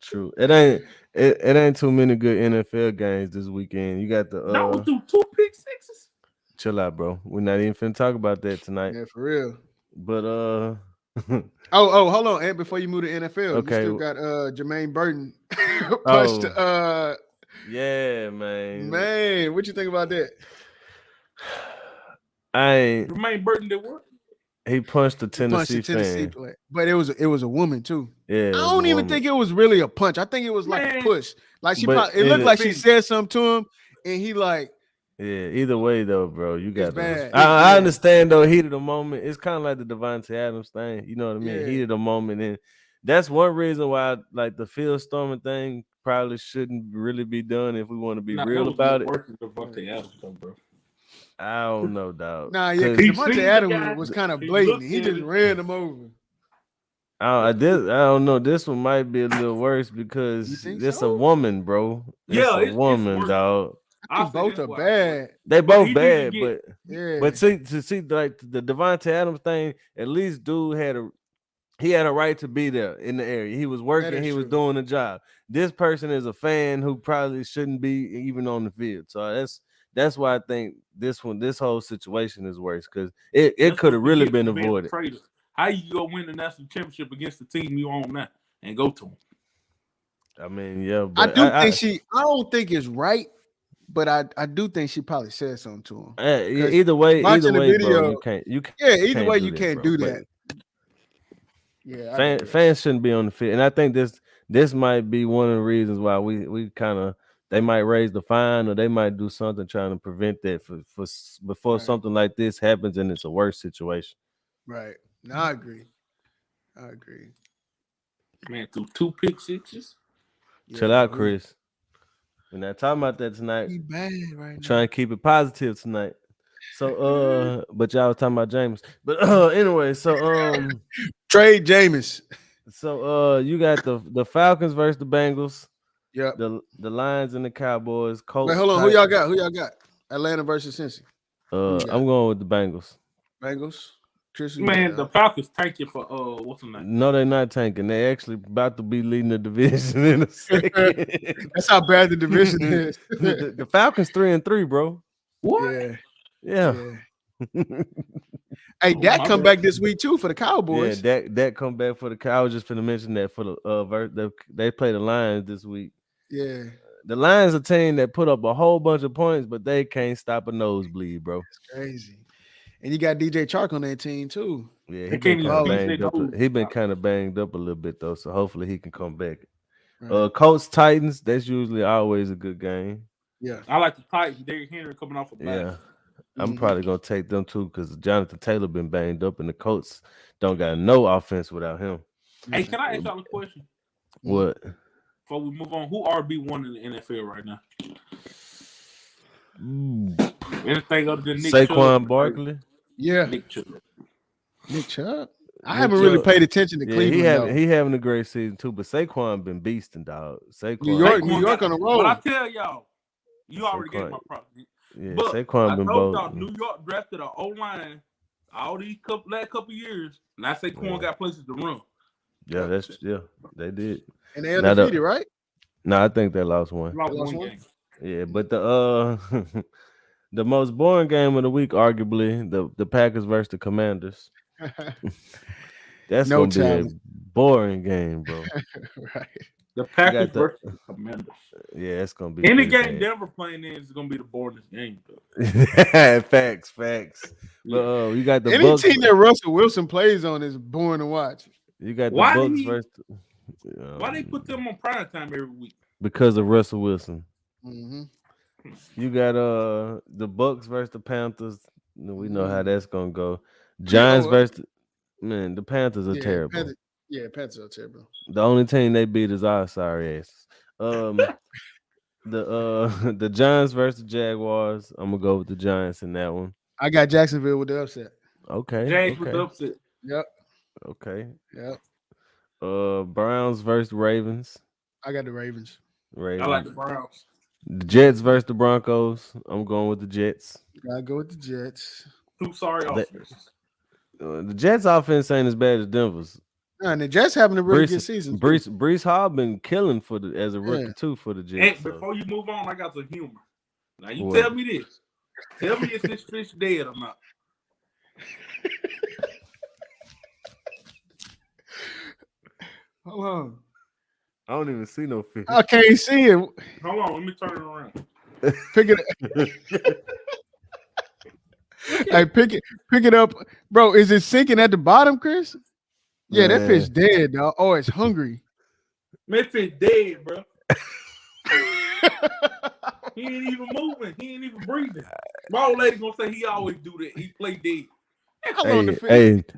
True. It ain't too many good NFL games this weekend. You got the no, we do 2 pick sixes. Chill out, bro. We're not even finna talk about that tonight. Yeah, for real. But oh, hold on, Ant, before you move to NFL, okay. You still got Jermaine Burton punched. Yeah, man. Man, what you think about that? Jermaine Burton did what? He punched the Tennessee fan. Player. But it was a woman too. Yeah, I don't even think it was really a punch. I think it was like a push. Like it looked like she said something to him, and he like. Yeah, either way though, bro, you got bad. I understand though, heat of the moment. It's kind of like the Devontae Adams thing. You know what I mean? Yeah. Heat of the moment, and that's one reason why like the field storming thing probably shouldn't really be done if we want to be real about it. Devontae Adams, though, bro. I don't know, dog. Nah, yeah, because Devontae Adams was kind of blatant. He just ran him over. I don't know. This one might be a little worse because it's a woman, bro. It's a woman, dog. I think both are bad. They both bad, but yeah. But see like the Devontae Adams thing, at least dude had a right to be there in the area. He was working, he was doing the job. This person is a fan who probably shouldn't be even on the field. So that's why I think this whole situation is worse because it could have really been avoided. How you go win the national championship against the team you own now and go to them? I mean, yeah, but I don't think it's right. But I do think she probably said something to him. Either way, video, bro, you can't. Either way, you can't do that. Yeah, fans shouldn't be on the field, and I think this might be one of the reasons why we kind of they might raise the fine or they might do something trying to prevent that for before something like this happens and it's a worse situation. Right. No, I agree. Man, through 2 pick sixes. Chill out, Chris. We're not talking about that tonight. He bad right now. Trying to keep it positive tonight. So but y'all was talking about James. But anyway, so trade Jameis. So you got the Falcons versus the Bengals. Yeah. The Lions and the Cowboys. Colts. Wait, hold on. Who y'all got? Atlanta versus Cincy. I'm going with the Bengals. Bengals. Man, the Falcons tanking for what's the name? No, they're not tanking. They actually about to be leading the division in a second. That's how bad the division is. the Falcons 3-3, bro. What? Yeah. Hey, Dak come back this week too for the Cowboys. Yeah, Dak come back for the Cowboys. I was just finna mention that for the they play the Lions this week. Yeah. The Lions are a team that put up a whole bunch of points, but they can't stop a nosebleed, bro. That's crazy. And you got DJ Chark on that team too. Yeah, he been kind of banged up a little bit though, so hopefully he can come back. Right. Colts Titans, that's usually always a good game. Yeah, I like the Titans. Derrick Henry coming off a back. Yeah, I'm probably gonna take them too because Jonathan Taylor been banged up, and the Colts don't got no offense without him. Hey, can I ask y'all a question? What? Before we move on, who RB1 in the NFL right now? Anything other than Nick Saquon Barkley? Yeah, Nick Chubb. I haven't really paid attention to Cleveland. He having a great season too, but Saquon been beasting, dog. New York on the road. But I tell y'all, you already gave my property. Yeah, but Saquon been bold. New York drafted an O-line all these last couple years. Now Saquon got places to run. Yeah, they did. And they undefeated, right? No, I think they lost one. Lost one game. Yeah, but the the most boring game of the week, arguably, the Packers versus the Commanders. That's gonna be a boring game, bro. Right. The Packers versus the Commanders. Yeah, it's gonna be any game Denver playing in is gonna be the boringest game, though. Facts. But you got the any Bucks. Team that Russell Wilson plays on is boring to watch. You got the Bucks versus. Why they put them on prime time every week? Because of Russell Wilson. Mm-hmm. You got the Bucks versus the Panthers. We know how that's gonna go. Giants versus the Panthers are terrible. Panthers are terrible. The only team they beat is our sorry asses. The Giants versus the Jaguars. I'm gonna go with the Giants in that one. I got Jacksonville with the upset. Okay. Jags with the upset. Yep. Okay. Yep. Browns versus Ravens. I got the Ravens. I like the Browns. The Jets versus the Broncos. I'm going with the Jets. Gotta go with the Jets. Two sorry offenses. The Jets offense ain't as bad as Denver's. And the Jets having a really good season. Brees Hall been killing as a rookie too for the Jets. And before you move on, I got some humor. Now you tell me this. Tell me if this fish dead or not. Hold on. I don't even see no fish. I can't see it. Hold on, let me turn it around. Pick it. Hey, pick it up, bro. Is it sinking at the bottom, Chris? Yeah, that fish dead, dog. Oh, it's hungry. That fish dead, bro. He ain't even moving. He ain't even breathing. My old lady gonna say he always do that. He play dead.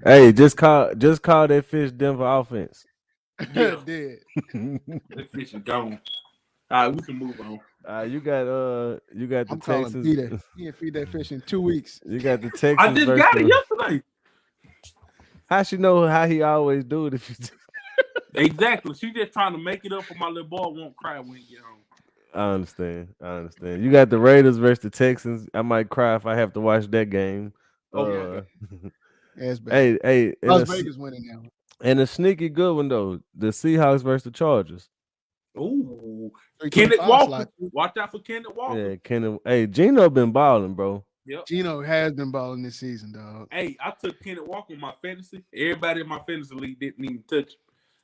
Hey, just call that fish Denver offense. Yeah. Dead. That fish is gone. All right, we can move on. You got the I'm Texans. He didn't feed that fish in 2 weeks. You got the Texans. I just got it yesterday. How she know how he always do it if you do? Exactly. She just trying to make it up for my little boy won't cry when he get home. I understand. You got the Raiders versus the Texans. I might cry if I have to watch that game. Yeah, it's bad. Hey, Las Vegas winning now. And a sneaky good one though. The Seahawks versus the Chargers. Ooh. Kenneth Walker. Watch out for Kenneth Walker. Yeah, Kenneth. Hey, Geno been balling, bro. Yep. Geno has been balling this season, dog. Hey, I took Kenneth Walker in my fantasy. Everybody in my fantasy league didn't even touch him.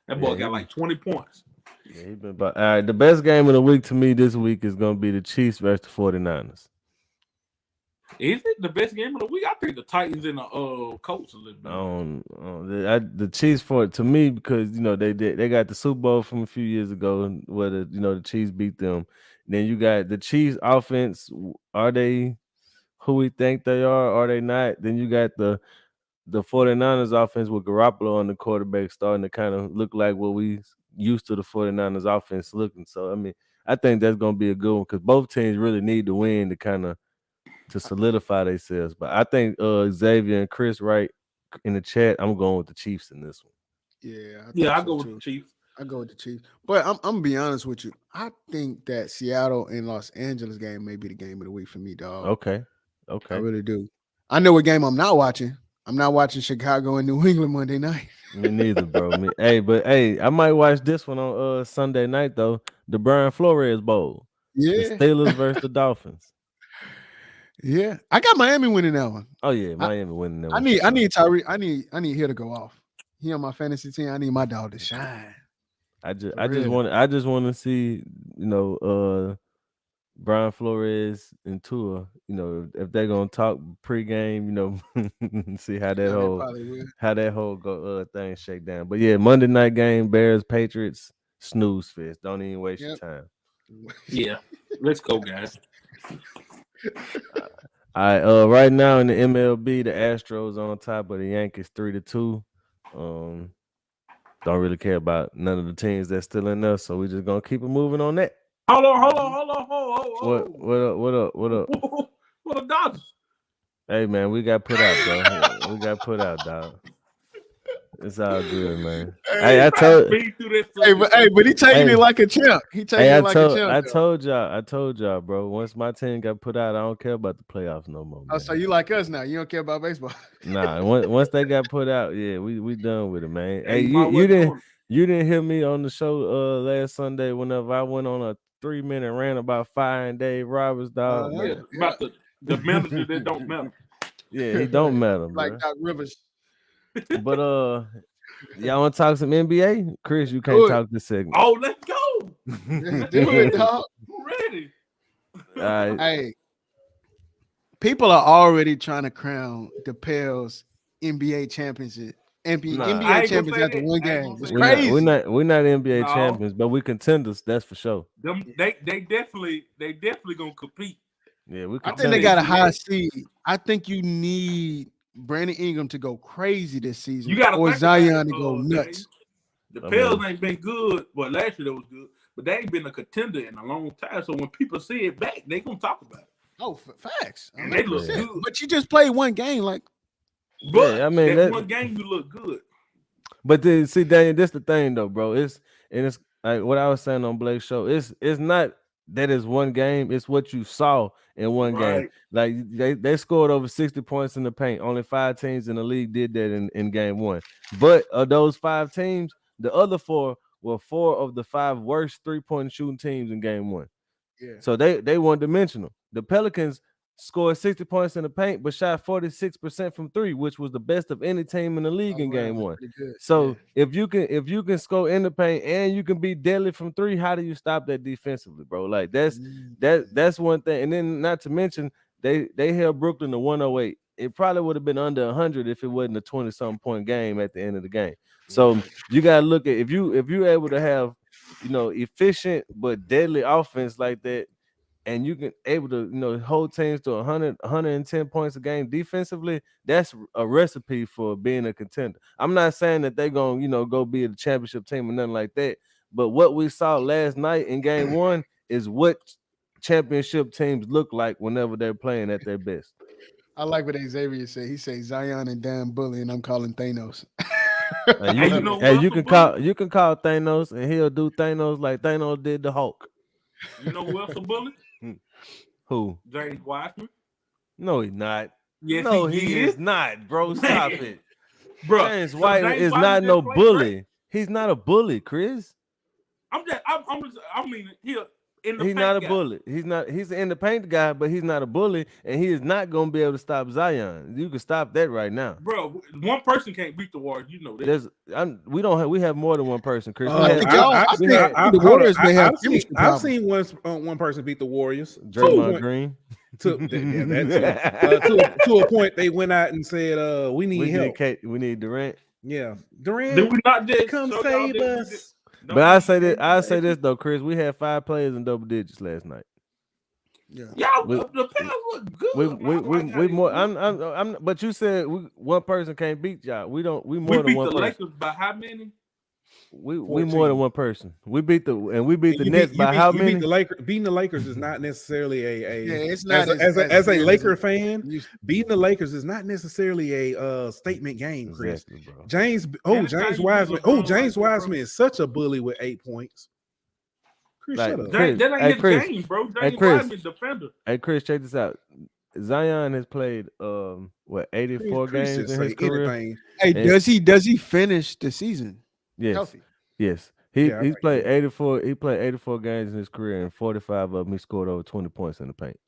That boy got like 20 points. Yeah, he been all right. The best game of the week to me this week is gonna be the Chiefs versus the 49ers. Is it the best game of the week? I think the Titans and the Colts a little bit. The Chiefs to me because they got the Super Bowl from a few years ago where the Chiefs beat them. Then you got the Chiefs offense. Are they who we think they are? Are they not? Then you got the 49ers offense with Garoppolo on the quarterback starting to kind of look like what we used to the 49ers offense looking. So I mean, I think that's gonna be a good one because both teams really need to win to kind of to solidify themselves. But I think Xavier and Chris right in the chat, I'm going with the Chiefs in this one. Yeah, I go with the Chiefs. I go with the Chiefs. But I'm gonna be honest with you. I think that Seattle and Los Angeles game may be the game of the week for me, dog. Okay. I really do. I know what game I'm not watching. I'm not watching Chicago and New England Monday night. Me neither, bro. I might watch this one on Sunday night though. The Brian Flores Bowl. Yeah. The Steelers versus the Dolphins. Yeah, I got Miami winning that one. Oh yeah, Miami winning that one. I need Tyree. I need here to go off. He on my fantasy team. I need my dog to shine. I just want to see Brian Flores and Tua. If they're gonna talk pregame, see how that whole thing shake down. But yeah, Monday night game, Bears Patriots, snooze fest. Don't even waste your time. Yeah, let's go, guys. All right, right now in the MLB, the Astros on top of the Yankees 3-2. Don't really care about none of the teams that's still in there, so we're just gonna keep it moving on that. Hold on. What up? What the Dodgers? Hey man, we got put out, bro. We got put out, dog. It's all good, man. I told. But he taking it like a champ. He taking it like a champ. I told y'all, bro. Once my team got put out, I don't care about the playoffs no more. Oh, so you like us now? You don't care about baseball? Nah. Once they got put out, yeah, we done with it, man. Hey, you didn't hear me on the show last Sunday whenever I went on a 3-minute rant about firing Dave Roberts, dog. About the manager that don't matter. Yeah, he don't matter, like bro. Doc Rivers. But y'all want to talk some NBA? Chris, you can't talk this segment. Oh, let's go. Let's do it, dog. We're ready. All right. Hey, people are already trying to crown the Pels NBA championship. NBA champions after one game. It's crazy. We're not NBA champions, but we contenders. That's for sure. They definitely gonna compete. Yeah, we. I think they got a high seed. I think you need Brandon Ingram to go crazy this season, You got or Zion to go nuts. The Pels ain't been good. Well, last year they was good, but they ain't been a contender in a long time. So when people see it back, they gonna talk about it. Oh, facts. And they look good. But you just played one game, like. But yeah, I mean, that one game you look good. But then, see, Daniel, that's the thing, though, bro. It's like what I was saying on Blake's show. It's not that it's one game. It's what you saw in one game. Like they scored over 60 points in the paint. Only 5 teams in the league did that in game 1. But of those 5 teams, the other 4 were 4 of the 5 worst 3-point shooting teams in game 1. Yeah. So they one dimensional. The Pelicans scored 60 points in the paint, but shot 46% from 3, which was the best of any team in the league in game 1. So if you can score in the paint and you can be deadly from 3, how do you stop that defensively, bro? Like that's one thing. And then not to mention they held Brooklyn to 108. It probably would have been under 100 if it wasn't a 20-something point game at the end of the game. So you gotta look at if you're able to have efficient but deadly offense like that. And you can able to, hold teams to 100, 110 points a game defensively. That's a recipe for being a contender. I'm not saying that they're going to, go be a championship team or nothing like that. But what we saw last night in game 1 is what championship teams look like whenever they're playing at their best. I like what Xavier said. He said Zion and Dan Bully, and I'm calling Thanos. You can call Thanos, and he'll do Thanos like Thanos did the Hulk. You know who else a bully? Who? James Wiseman. No, he's not. Yes, no, he is not, bro. Stop it, bro. James Wiseman is not no bully. Great. He's not a bully, Chris. I mean, he's not a bully. He's not. He's an in the paint guy, but he's not a bully, and he is not going to be able to stop Zion. You can stop that right now, bro. One person can't beat the Warriors. You know that. We have more than one person, Chris. I've seen one person beat the Warriors. Draymond Green. To a point, they went out and said, "We need help. We need Durant." Yeah, Durant. Did we not just come save us? But I say this though, Chris. We had 5 players in double digits last night. Yeah, the Pels look good. We more. But you said one person can't beat y'all. We don't. We more than one person. We beat the Lakers by how many? We more than one person. We beat the Nets by how many? Beating the Lakers is not necessarily it's not as a Laker fan. Beating the Lakers is not necessarily a statement game, Chris. Exactly, bro. James Wiseman is such a bully with 8 points. Chris, shut up. That ain't his game, bro. James Wiseman defender. Hey, Chris, check this out. Zion has played 84 games in his career. Hey, does he finish the season? Yes. Healthy. Yes. He's played 84. He played 84 games in his career, and 45 of them he scored over 20 points in the paint.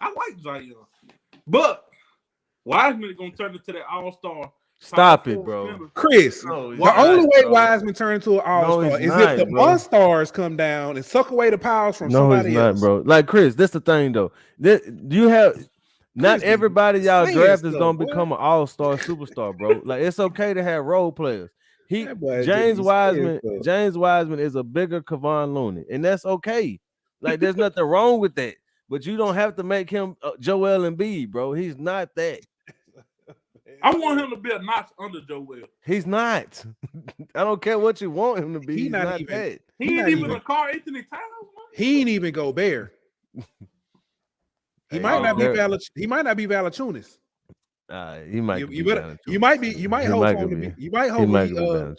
I like Zion, but Wiseman is gonna turn into that all-star. Stop it, bro. Chris, the only way Wiseman turned to an all-star is if the Monstars come down and suck away the powers from somebody else. Not, bro. Like Chris, that's the thing though. You have not everybody y'all draft is gonna become an all-star superstar, bro. Like it's okay to have role players. James Wiseman is a bigger Kevon Looney, and that's okay. Like there's nothing wrong with that. But you don't have to make him Joel Embiid, bro. He's not that. I want him to be a notch under Joel. He's not. I don't care what you want him to be. He's not that. He ain't even a Karl Anthony Towns, man. He ain't even Gobert. He might not be Valanciunas. He might. You might hope for him to be. You might hope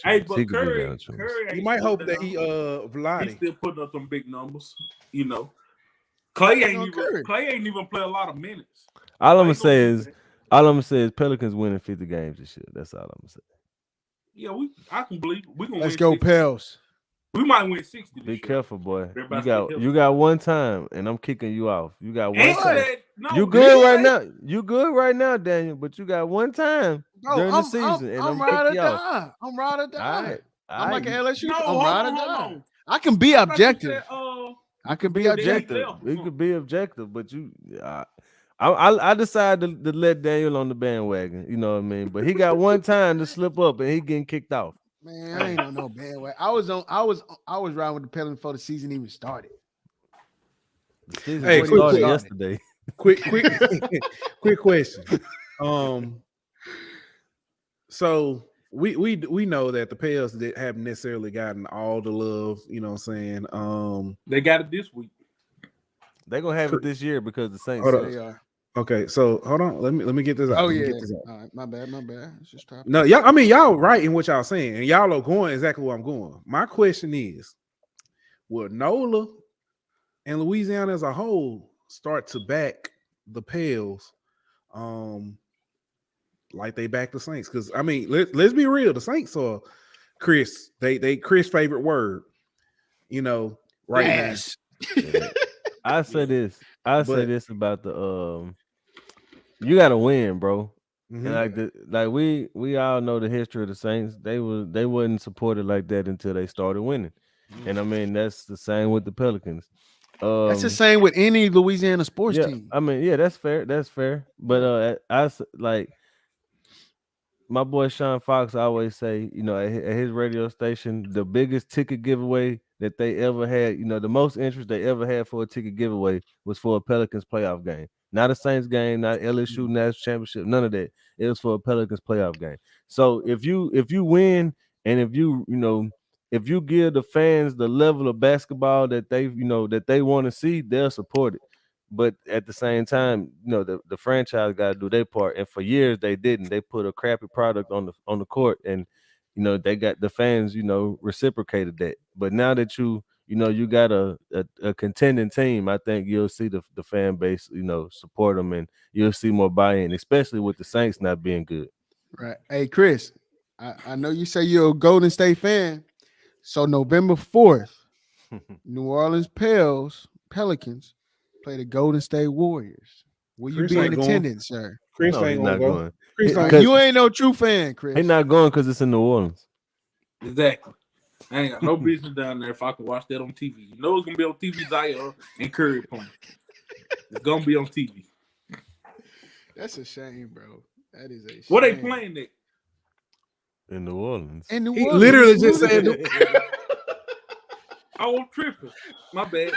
hey, but Curry. You might hope that he Vlade. He's still putting up some big numbers. You know, Clay ain't even play a lot of minutes. All I'm gonna say is Pelicans winning 50 games this year. That's all I'm gonna say. Yeah, I can believe we're gonna. Let's go, Pels. We might win 60. Be careful, boy. You got one time, and I'm kicking you off. You got one time. You good right now. You good right now, Daniel. But you got one time during the season, and I'm ride or die. I'm ride or die. I'm like an LSU. I'm ride or die. I can be objective. I can be objective. We could be objective, but I decided to let Daniel on the bandwagon. You know what I mean? But he got one time to slip up, and he getting kicked off. Man, I ain't on no bandwagon. I was riding with the Pelicans before the season even started. The season started yesterday. quick question. So we know that the Pels haven't necessarily gotten all the love. You know what I'm saying? They got it this week. They're gonna have it this year because the Saints. They are. Okay, so hold on. Let me get this out. Oh yeah. All right, my bad. It's just topic. No, y'all. I mean, y'all right in what y'all saying, and y'all are going exactly where I'm going. My question is, will NOLA and Louisiana as a whole start to back the Pels, like they back the Saints? Because I mean, let's be real. The Saints are Chris. They Chris' favorite word. You know, right yes. Yeah. I say this about the you gotta win, bro. Mm-hmm. And like we all know the history of the Saints. They wasn't supported like that until they started winning. And I mean that's the same with the Pelicans. That's the same with any Louisiana sports team. I mean, yeah, that's fair. That's fair. But like my boy Sean Fox always say, you know, at his radio station, the biggest ticket giveaway that they ever had, you know, the most interest they ever had for a ticket giveaway was for a Pelicans playoff game. Not a Saints game, not LSU National Championship, none of that. It was for a Pelicans playoff game. So if you win and if you give the fans the level of basketball that they want to see, they'll support it. But at the same time, you know, the franchise got to do their part. And for years they didn't. They put a crappy product on the court, and you know they got the fans, you know, reciprocated that. But now that you got a contending team, I think you'll see the fan base, you know, support them, and you'll see more buy-in, especially with the Saints not being good. Right. Hey, Chris, I know you say you're a Golden State fan. So November 4th, New Orleans Pelicans play the Golden State Warriors. Will you be in attendance, sir? Chris No, ain't he's not going. Chris you ain't no true fan, Chris. He's not going because it's in New Orleans. Exactly. I ain't got no business down there if I can watch that on TV. You know it's gonna be on TV, Zaire and Curry Point. It's gonna be on TV. That's a shame, bro. That is a shame. What they playing that? In New Orleans. In New He Orleans. literally just said. I was tripping. My bad.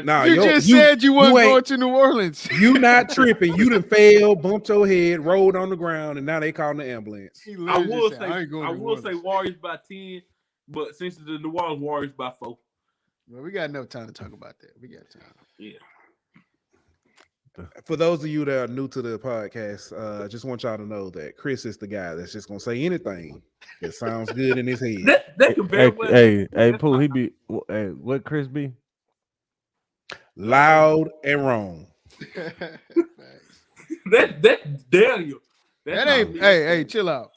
Nah, you just said you wasn't ain't going to New Orleans. You not tripping. You done fell, bumped your head, rolled on the ground, and now they calling the ambulance. I will say Warriors by 10, but since it's the New Orleans Warriors by 4. Well, we got enough time to talk about that. We got time. Yeah. For those of you that are new to the podcast, I just want y'all to know that Chris is the guy that's just gonna say anything that sounds good in his head. That could very well. Hey, Pooh, he be what Chris be? Loud and wrong. That's Daniel. That ain't. Hey, chill out.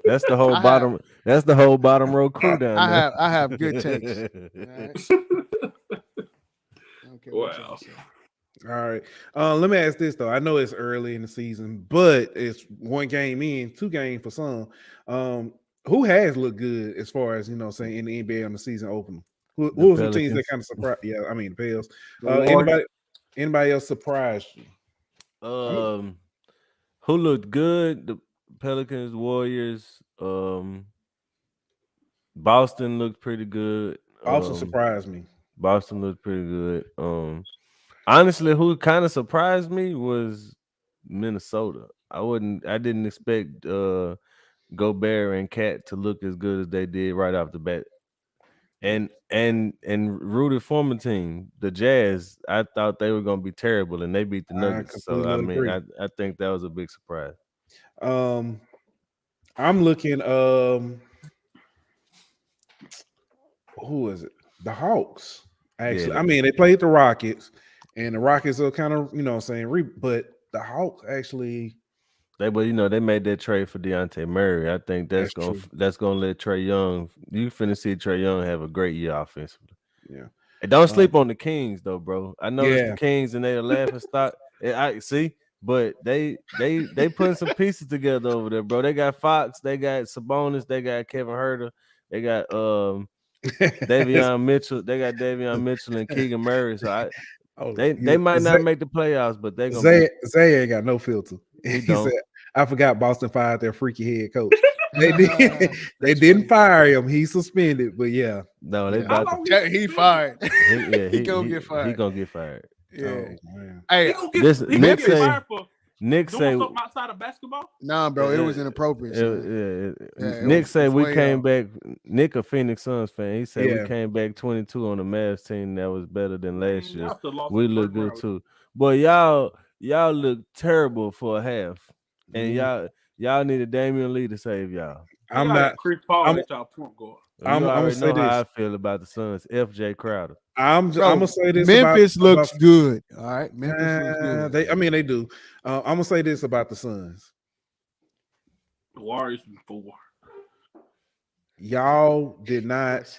That's the whole bottom. That's the whole bottom row crew down there. I have good takes. Okay. Wow. All right. Let me ask this though. I know it's early in the season, but it's one game in, 2 games for some. Who has looked good as far as in the NBA on the season opener? Who was the teams that kind of surprised? Yeah, I mean the Pels. Anybody else surprised you? Who looked good? The Pelicans, Warriors. Boston looked pretty good. Boston surprised me. Boston looked pretty good. Honestly, who kind of surprised me was Minnesota. I didn't expect Gobert and Cat to look as good as they did right off the bat. And rooted former team, the Jazz, I thought they were gonna be terrible, and they beat the Nuggets. So I mean, I think that was a big surprise. I'm looking. Who is it? The Hawks. Actually, Yeah. I mean, they played the Rockets, and the Rockets are kind of, but the Hawks actually. They made that trade for Dejounte Murray. I think that's gonna let Trae Young. You finna see Trae Young have a great year offensively. Yeah. And don't sleep on the Kings though, bro. I know it's the Kings and they're laughing stock. I see, but they putting some pieces together over there, bro. They got Fox, they got Sabonis, they got Kevin Huerter, they got Davion Mitchell, and Keegan Murray. So they might not make the playoffs, but they gonna. Zay ain't got no filter. He said, I forgot Boston fired their freaky head coach. They did. They didn't fire him. He suspended, but yeah. No, they he fired. He gonna get fired. He gonna get fired. Yeah. Oh, man. Hey, Nick say doing something outside of basketball. Nah, bro, it was inappropriate. Nick said we came back. Nick, a Phoenix Suns fan, he said we came back 22 on the Mavs team that was better than last year. We look good too, but y'all look terrible for a half, and y'all need a Damian Lee to save y'all. I'm not Chris Paul at y'all point guard. I'm gonna say this. How I feel about the Suns. FJ Crowder. I'm gonna say this. Memphis looks good. All right, Memphis looks good. They do. I'm gonna say this about the Suns. The Warriors before. Y'all did not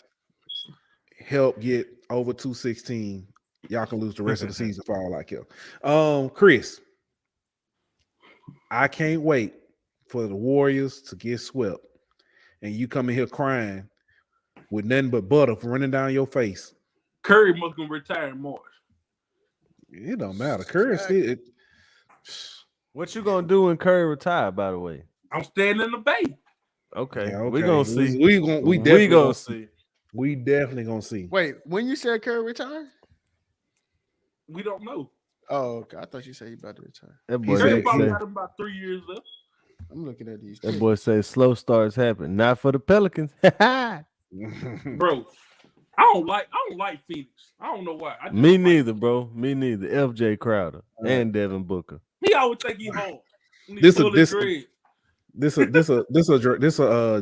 help get over 216. Y'all can lose the rest of the season for all I care. Chris, I can't wait for the Warriors to get swept, and you come in here crying with nothing but butter running down your face. Curry must gonna retire in March. It don't matter. Curry still. What you gonna do when Curry retire? By the way, I'm standing in the Bay. Okay. We gonna see. We definitely gonna see. We definitely gonna see. Wait, when you said Curry retired? We don't know. Oh, okay. I thought you said he about to retire. That boy Curry probably got about 3 years left. I'm looking at these. That boy say slow starts happen. Not for the Pelicans. Bro, I don't like Phoenix. I don't know why. Me neither, bro. Me neither. FJ Crowder and Devin Booker. He always think he home. This a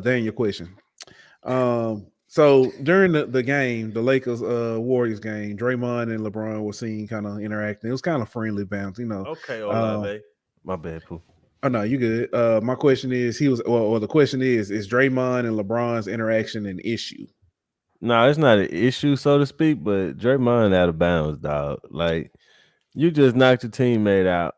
Daniel question. So during the game, the Lakers Warriors game, Draymond and LeBron were seen kind of interacting. It was kind of friendly bounce, you know. Okay, Olave. My bad, Pooh. Oh no, you good. My question is, the question is Draymond and LeBron's interaction an issue? No, it's not an issue, so to speak, but Draymond out of bounds, dog. Like, you just knocked your teammate out.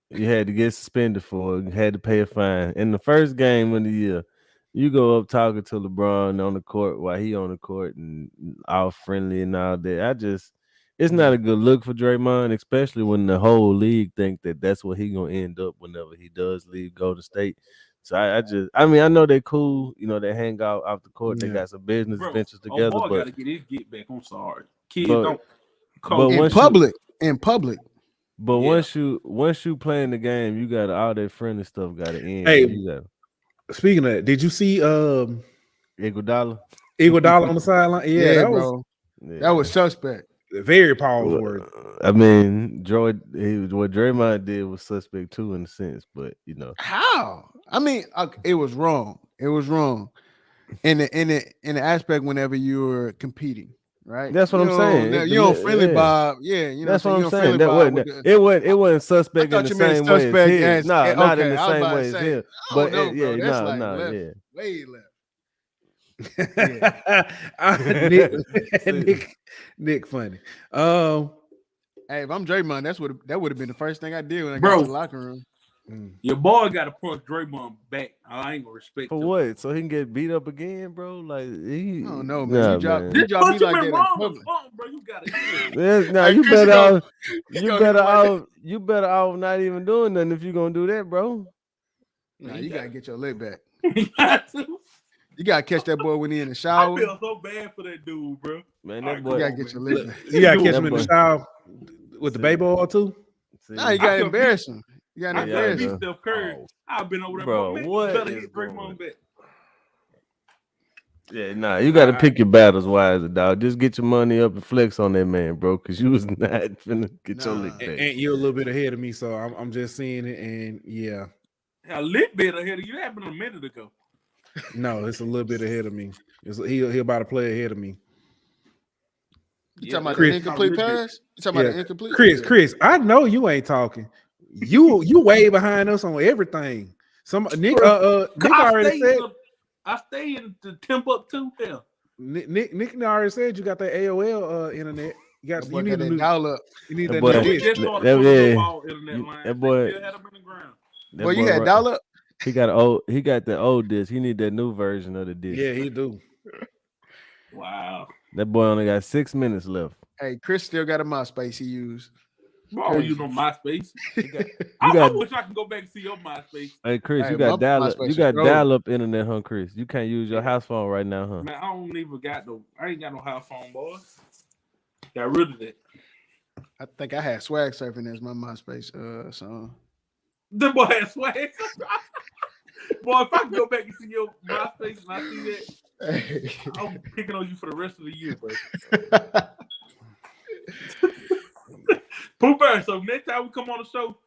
You had to get suspended for it. You had to pay a fine. In the first game of the year, you go up talking to LeBron on the court while he on the court and all friendly and all that. It's not a good look for Draymond, especially when the whole league think that that's what he gonna end up whenever he does leave Golden State. So I know they're cool. You know, they hang out off the court. They got some business ventures together. But gotta get his get back. I'm sorry, kids don't. In public. But once you playing the game, you got all that friendly stuff got to end. Hey, speaking of that, did you see Iguodala on the sideline? Yeah, that was suspect. Very powerful word. I mean, what Draymond did was suspect too, in a sense, but you know how? I mean, it was wrong. It was wrong in the aspect whenever you were competing, right? That's what I'm saying. You don't friendly Bob, you know. That's what I'm saying. It wasn't suspect in the same way as his. No, not in the same way as him. But way left. Nick funny. Hey, if I'm Draymond, that would have been the first thing I did when I got to the locker room. Your boy got to punch Draymond back. I ain't gonna respect for him. What? So he can get beat up again, bro? Like I don't know, man. You drop me like that in public. Bro, you gotta nah, you better off not even doing nothing if you're gonna do that, bro. Nah, you gotta get your leg back. You got to. You gotta catch that boy when he in the shower. I feel so bad for that dude, bro. Man, that boy. You gotta get your leg back. You gotta catch him in the shower with the baby oil too. Nah, you gotta embarrass him. You gotta embarrass him. Steph Curry. I've been over there, bro. Man, what? You better hit Draymond back. Yeah, nah, you gotta pick your battles wisely, dog. Just get your money up and flex on that man, bro, because you was not finna get your lick back. And you're a little bit ahead of me, so I'm just seeing it, and yeah. A little bit ahead of you. That happened a minute ago. No, it's a little bit ahead of me. He about to play ahead of me. You talking about the incomplete pass? You talking about the incomplete? Chris, I know you ain't talking. You way behind us on everything. Nick already said. I stay in the Timbuktu there. Nick already said you got that AOL internet. You need a new dial up. You need that boy. Boy, you had dial up. He got the old disc. He need that new version of the disc. Yeah, he do. Wow. That boy only got 6 minutes left. Hey, Chris still got a MySpace he used. Oh, you know MySpace. I wish I could go back and see your MySpace. Hey, Chris, you got dial-up internet, huh, Chris? You can't use your house phone right now, huh? Man, I ain't got no house phone, boy. Got rid of that. I think I had Swag Surfing as my MySpace song. The boy had swag. Boy, if I can go back and see your MySpace and I see that, I'm picking on you for the rest of the year, bro. Pooh Bear, so next time we come on the show,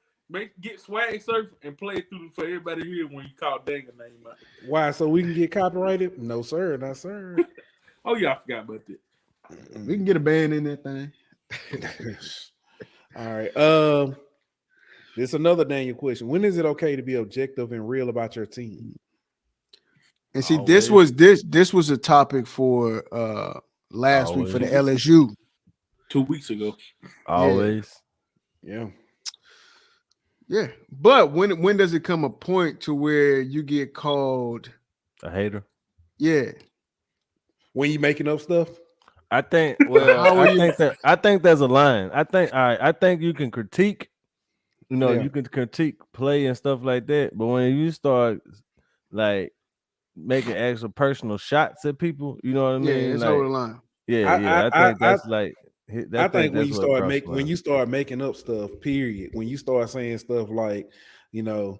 get Swag Surf and play it through for everybody here when you call Dang a name out. Why? So we can get copyrighted? No, sir. Not sir. Oh, yeah, I forgot about that. We can get a band in that thing. All right. This another Daniel question. When is it okay to be objective and real about your team? And see, this was a topic for last week for the LSU. 2 weeks ago. Always. Yeah. Yeah. But when does it come a point to where you get called a hater? Yeah. When you making up stuff? I think I think there's a line. I think you can critique, you can critique play and stuff like that. But when you start like making actual personal shots at people, you know what I mean? Yeah, it's over the line. Yeah, I think that's like. I think when you start making up stuff, period. When you start saying stuff like, oh,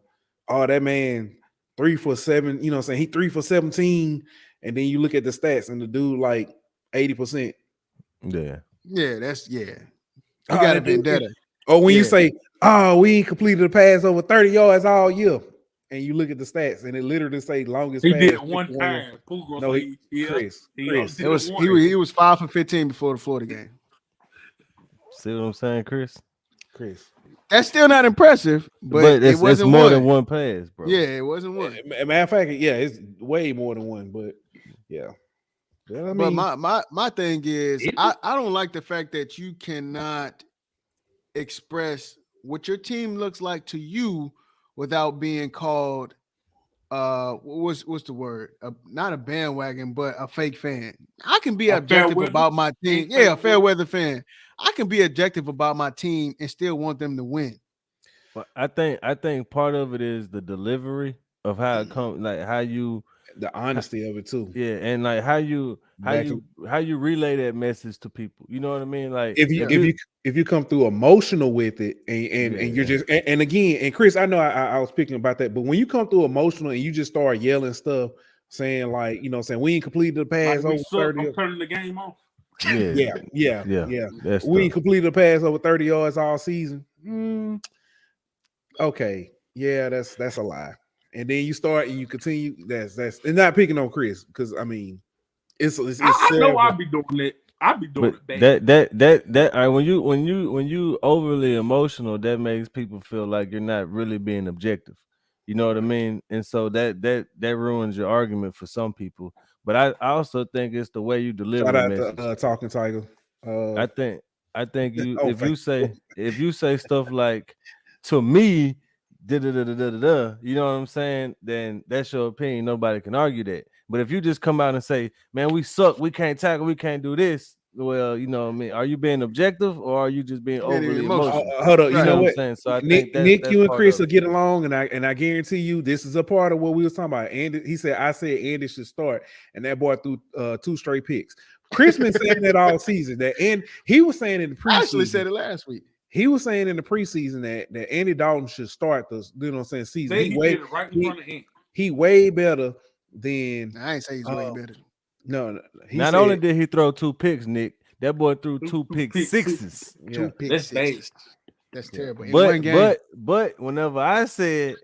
that man 3 for 7, you know what I'm saying? He 3 for 17, and then you look at the stats and the dude like 80%. Yeah. You got a vendetta. Or when you say, oh, we ain't completed a pass over 30 yards all year, and you look at the stats and it literally say longest he pass. He did one time. No, Chris. He was 5 for 15 before the Florida game. See what I'm saying, Chris? That's still not impressive, but it wasn't it's more one. than one pass, bro. Yeah, it wasn't one. Matter of fact, it's way more than one, but yeah. Well, I mean, but my thing is, I don't like the fact that you cannot express what your team looks like to you without being called what's the word? Not a bandwagon, but a fake fan. I can be objective about my team. Yeah, a fair weather fan. I can be objective about my team and still want them to win. But I think part of it is the delivery of how it comes, like how you the honesty of it too. Yeah, and like how you relay that message to people. You know what I mean? Like if you come through emotional with it and you're just and again, and Chris, I know I was speaking about that, but when you come through emotional and you just start yelling stuff, saying like, saying we ain't completed the pass over 30. I'm turning the game off. Yeah. We ain't completed the pass over 30 yards all season. Okay, yeah, that's a lie. And then you start and you continue. That's and not picking on Chris because I mean, it's I know I'll be doing it. I'll be doing it bad. That when you overly emotional, that makes people feel like you're not really being objective. You know what I mean? And so that ruins your argument for some people. But I also think it's the way you deliver the message. Shout out to Talking Tiger. I think you if you say stuff like to me, you know what I'm saying, then that's your opinion. Nobody can argue that. But if you just come out and say, man, we suck, we can't tackle, we can't do this, well, you know what I mean, are you being objective or are you just being overly emotional? Hold on, you know what? I'm saying? So I Nick, think you and Chris will get along, and I guarantee you this is a part of what we was talking about. Andy, I said Andy should start, and that boy threw 2 straight picks. Chris been saying that all season, and he was saying in the preseason. I actually said it last week. He was saying in the preseason that Andy Dalton should start the season. He did it right in front of him. He way better than. I ain't say he's way better. No. Not only did he throw 2 picks, Nick, that boy threw 2 pick sixes. Yeah. 2 pick sixes. That's terrible. But whenever I said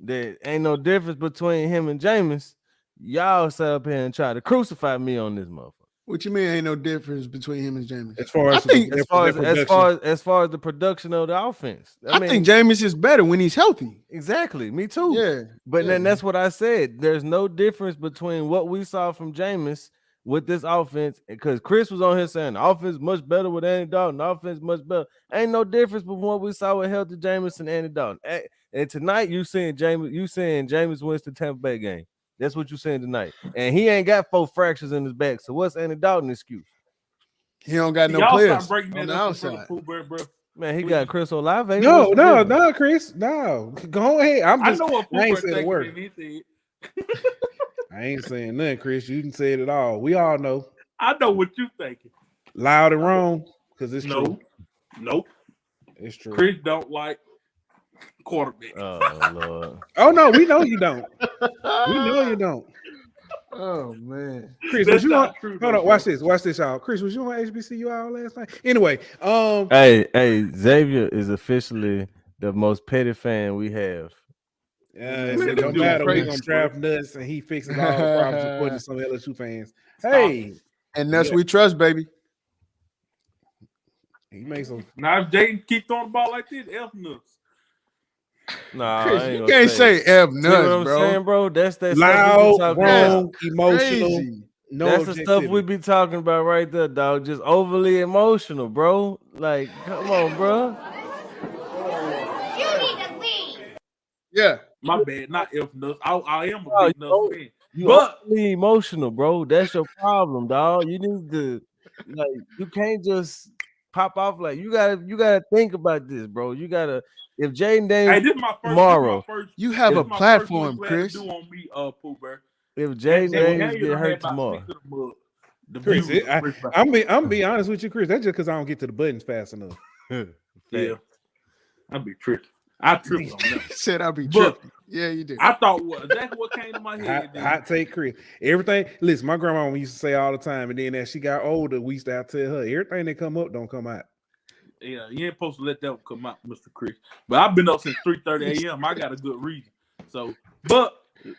that ain't no difference between him and Jameis, y'all sat up here and tried to crucify me on this motherfucker. What you mean ain't no difference between him and Jameis? As far as the production of the offense. I think Jameis is better when he's healthy. Exactly. Me too. Yeah. But then that's what I said. There's no difference between what we saw from Jameis with this offense, because Chris was on here saying the offense much better with Andy Dalton. The offense much better. Ain't no difference between what we saw with healthy Jameis and Andy Dalton. And tonight you saying Jameis wins the Tampa Bay game. That's what you're saying tonight. And he ain't got 4 fractures in his back. So what's Andy Dalton's excuse? He don't got no players on the outside. Man, he got Chris Olave. No, Chris. No. Go ahead. I ain't saying a word. I ain't saying nothing, Chris. You didn't say it at all. We all know. I know what you thinking. Loud and wrong, because it's true. Nope. It's true. Chris don't like quarterback. Oh Lord. Oh no, we know you don't. We know you don't. Oh man, Chris, That's was you on? not true, Hold though, on, watch this, y'all. Chris, was you on HBCU all last night? Anyway, Hey, Xavier is officially the most petty fan we have. it don't Dude, matter. We're crazy, gonna draft nuts, and he fixes all the problems according to some LSU fans. Hey, and that's Yeah. we trust, baby. he makes them. Now if Jaden keep throwing the ball like this, F nuts. Nah, Chris, I ain't you gonna can't say F See what nuts, I'm bro. saying, bro? That's that Loud, stuff we be talking wrong, about. emotional. Crazy. No, That's the stuff we objectivity. be talking about right there, dog. Just overly emotional, bro. Like, come on, bro. You need to leave. Yeah. My bad, not F nuts. I am No, a big nuts fan. You But overly emotional, bro. That's your problem, dog. You need to like you can't just pop off like you gotta think about this, bro. You gotta if Jaden hey, Daniels this is my first. tomorrow, This is my first. You have this a is my platform, first one Chris. to do on me, Pooh Bear. if Jaden That Daniels game get done had hurt about tomorrow. 6 of the mud. The Chris, views are Chris back. I'm be honest with you, Chris. That's just because I don't get to the buttons fast enough. Yeah, I'd be tripping. I tripped on that. He said I'll be But- tripping. Yeah, you do. I thought exactly what came to my head. Hot take, Chris. Everything. Listen, my grandma used to say all the time, and then as she got older, we used to have to tell her everything that come up don't come out. Yeah, you ain't supposed to let that one come out, Mr. Chris. But I've been up since 3:30 a.m. I got a good reason. So, but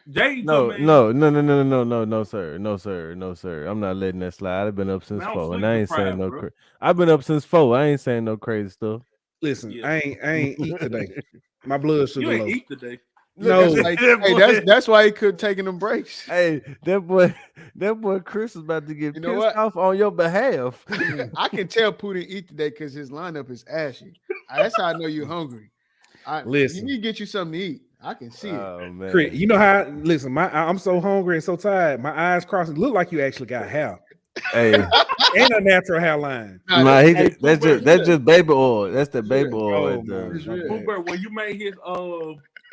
Jaden, No, man, no, sir. I'm not letting that slide. I've been up since Man, I'm 4, and sleep I ain't saying deprived, no bro. crazy. I've been up since 4. I ain't saying no crazy stuff. Listen, Yeah. I ain't eat today. My blood sugar you ain't low. eat today. No, That's like, hey, that's why he couldn't taking them breaks. Hey, that boy Chris is about to get You know pissed what? off on your behalf. I can tell Pooh didn't eat today because his lineup is ashy. That's how I know you're hungry. Listen. You need to get you something to eat. I can see it. Oh man, Chris, you know how? Listen, I'm so hungry and so tired. My eyes crossing. Look like you actually got hair hey, and a natural hairline. Nah, nah, that's- that's Pooh Bear, just baby oil. That's the baby real. oil Oh, right there. It's my real. bad. Pooh Bear, when you made his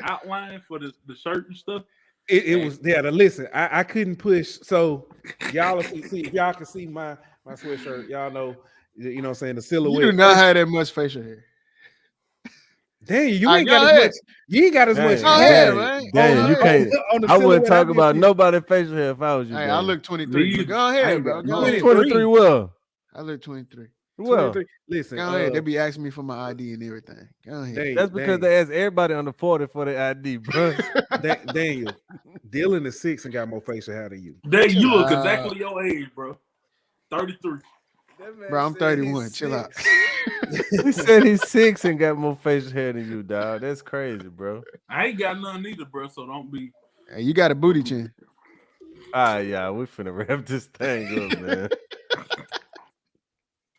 outline for the shirt and stuff, It was listen. I couldn't push. So y'all see if y'all can see my sweatshirt. Y'all know, you know what I'm saying, the silhouette. You do not have that much facial hair. Damn, you All ain't right, got go as ahead. much. You ain't got as much. Go ahead, man. Dang, you Go can't. On the I wouldn't silhouette, talk I about just- nobody's facial hair if I was you. Hey, I Dang. look 23. Me But go I ahead, ain't bro. got Go no- ahead. 23 well. I look 23. Well, 23. Listen, Go ahead. They be asking me for my ID and everything. Go ahead. Daniel, that's because they ask everybody under 40 for their ID, bro. Daniel, Dylan is 6 and got more facial hair than you. Dave, you look out. exactly your age, bro. 33. Bro, I'm 31. Chill out. He said he's 6 and got more facial hair than you, dog. That's crazy, bro. I ain't got none either, bro. So don't be. Hey, you got a booty chin. Yeah, we finna wrap this thing up, man.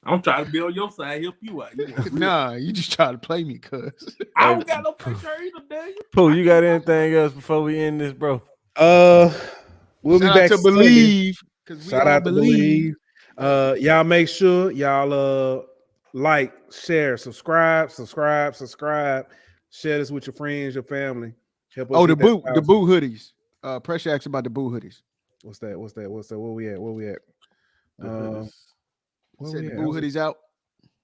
I'm trying to be on your side, help you out. You want real- Nah, you just try to play me, cuz. I don't got no facial hair either, Daniel. Pooh, you got anything else before we end this, bro? We'll be Shout back out to Sunday. Believe. Shout out to Believe. Y'all make sure y'all like, share, subscribe. Share this with your friends, your family. Help us Oh, hit the that boot 1,000. hoodies. Pressure asked about the boot hoodies. What's that? Where we at? The Said the boot hoodies out.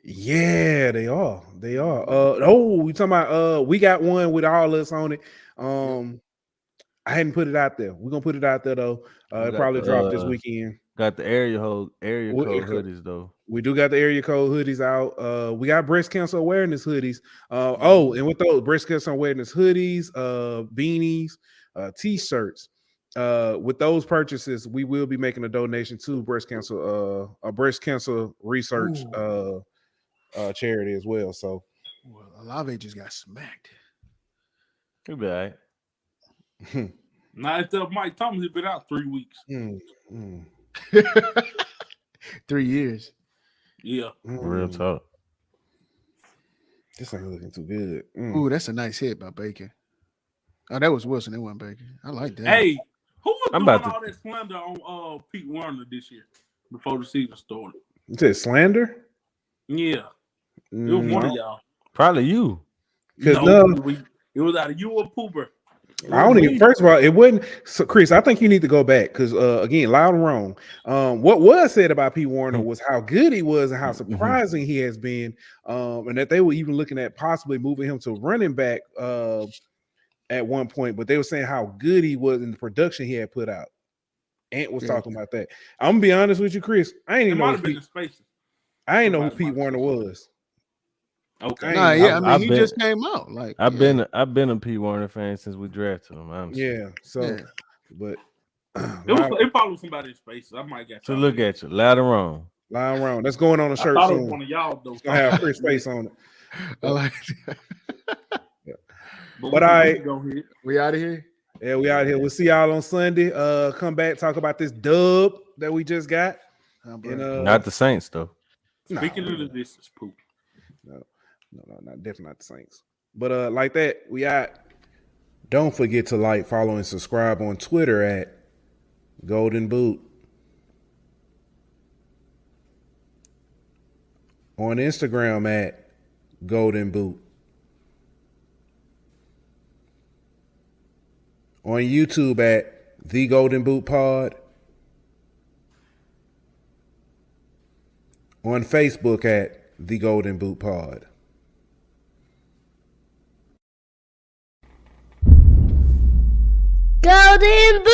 Yeah, they are. We talking about we got one with all us on it. I hadn't put it out there. We're gonna put it out there though. It probably dropped this weekend. Got the area code What- hoodies though. We do got the area code hoodies out. We got breast cancer awareness hoodies. And with those breast cancer awareness hoodies, beanies, t-shirts. With those purchases, we will be making a donation to a breast cancer research charity as well. So Well, Olave just got smacked. You'll be all right. Now it's Mike Thomas. He been out 3 weeks. 3 years. Yeah. Real talk. This ain't looking too good. Ooh, that's a nice hit by Baker. Oh, that was Wilson. It wasn't Baker. I like that. Hey, who was I'm doing about to- all that slander on Pete Warner this year before the season started? You said slander? Yeah, it was one of y'all. Probably you. Because No, it was out of you or Pooper. I don't even. First of all, it wouldn't. So, Chris, I think you need to go back because, again, loud and wrong. What was said about Pete Warner was how good he was and how surprising he has been, and that they were even looking at possibly moving him to running back at one point. But they were saying how good he was in the production he had put out. Ant was talking about that. I'm gonna be honest with you, Chris. I ain't even know. I ain't know who Pete Warner was. Okay. Nah, yeah, I mean, he just came out. Like I've been a Pete Warner fan since we drafted him. Honestly. Yeah. So, but it probably was somebody in spaces. I might get to look at you, loud and wrong. Loud and wrong. That's going on a shirt I thought soon. it was one of y'all though. It's gonna have Chris face on it. I like But we out of here. Yeah, we out here. We'll see y'all on Sunday. Come back, talk about this dub that we just got. Not the Saints though. Speaking of this, is poop. No, definitely not the Saints. But like that, we out. Don't forget to like, follow, and subscribe on Twitter at Golden Boot. On Instagram at Golden Boot. On YouTube at The Golden Boot Pod. On Facebook at The Golden Boot Pod. Golden Boot.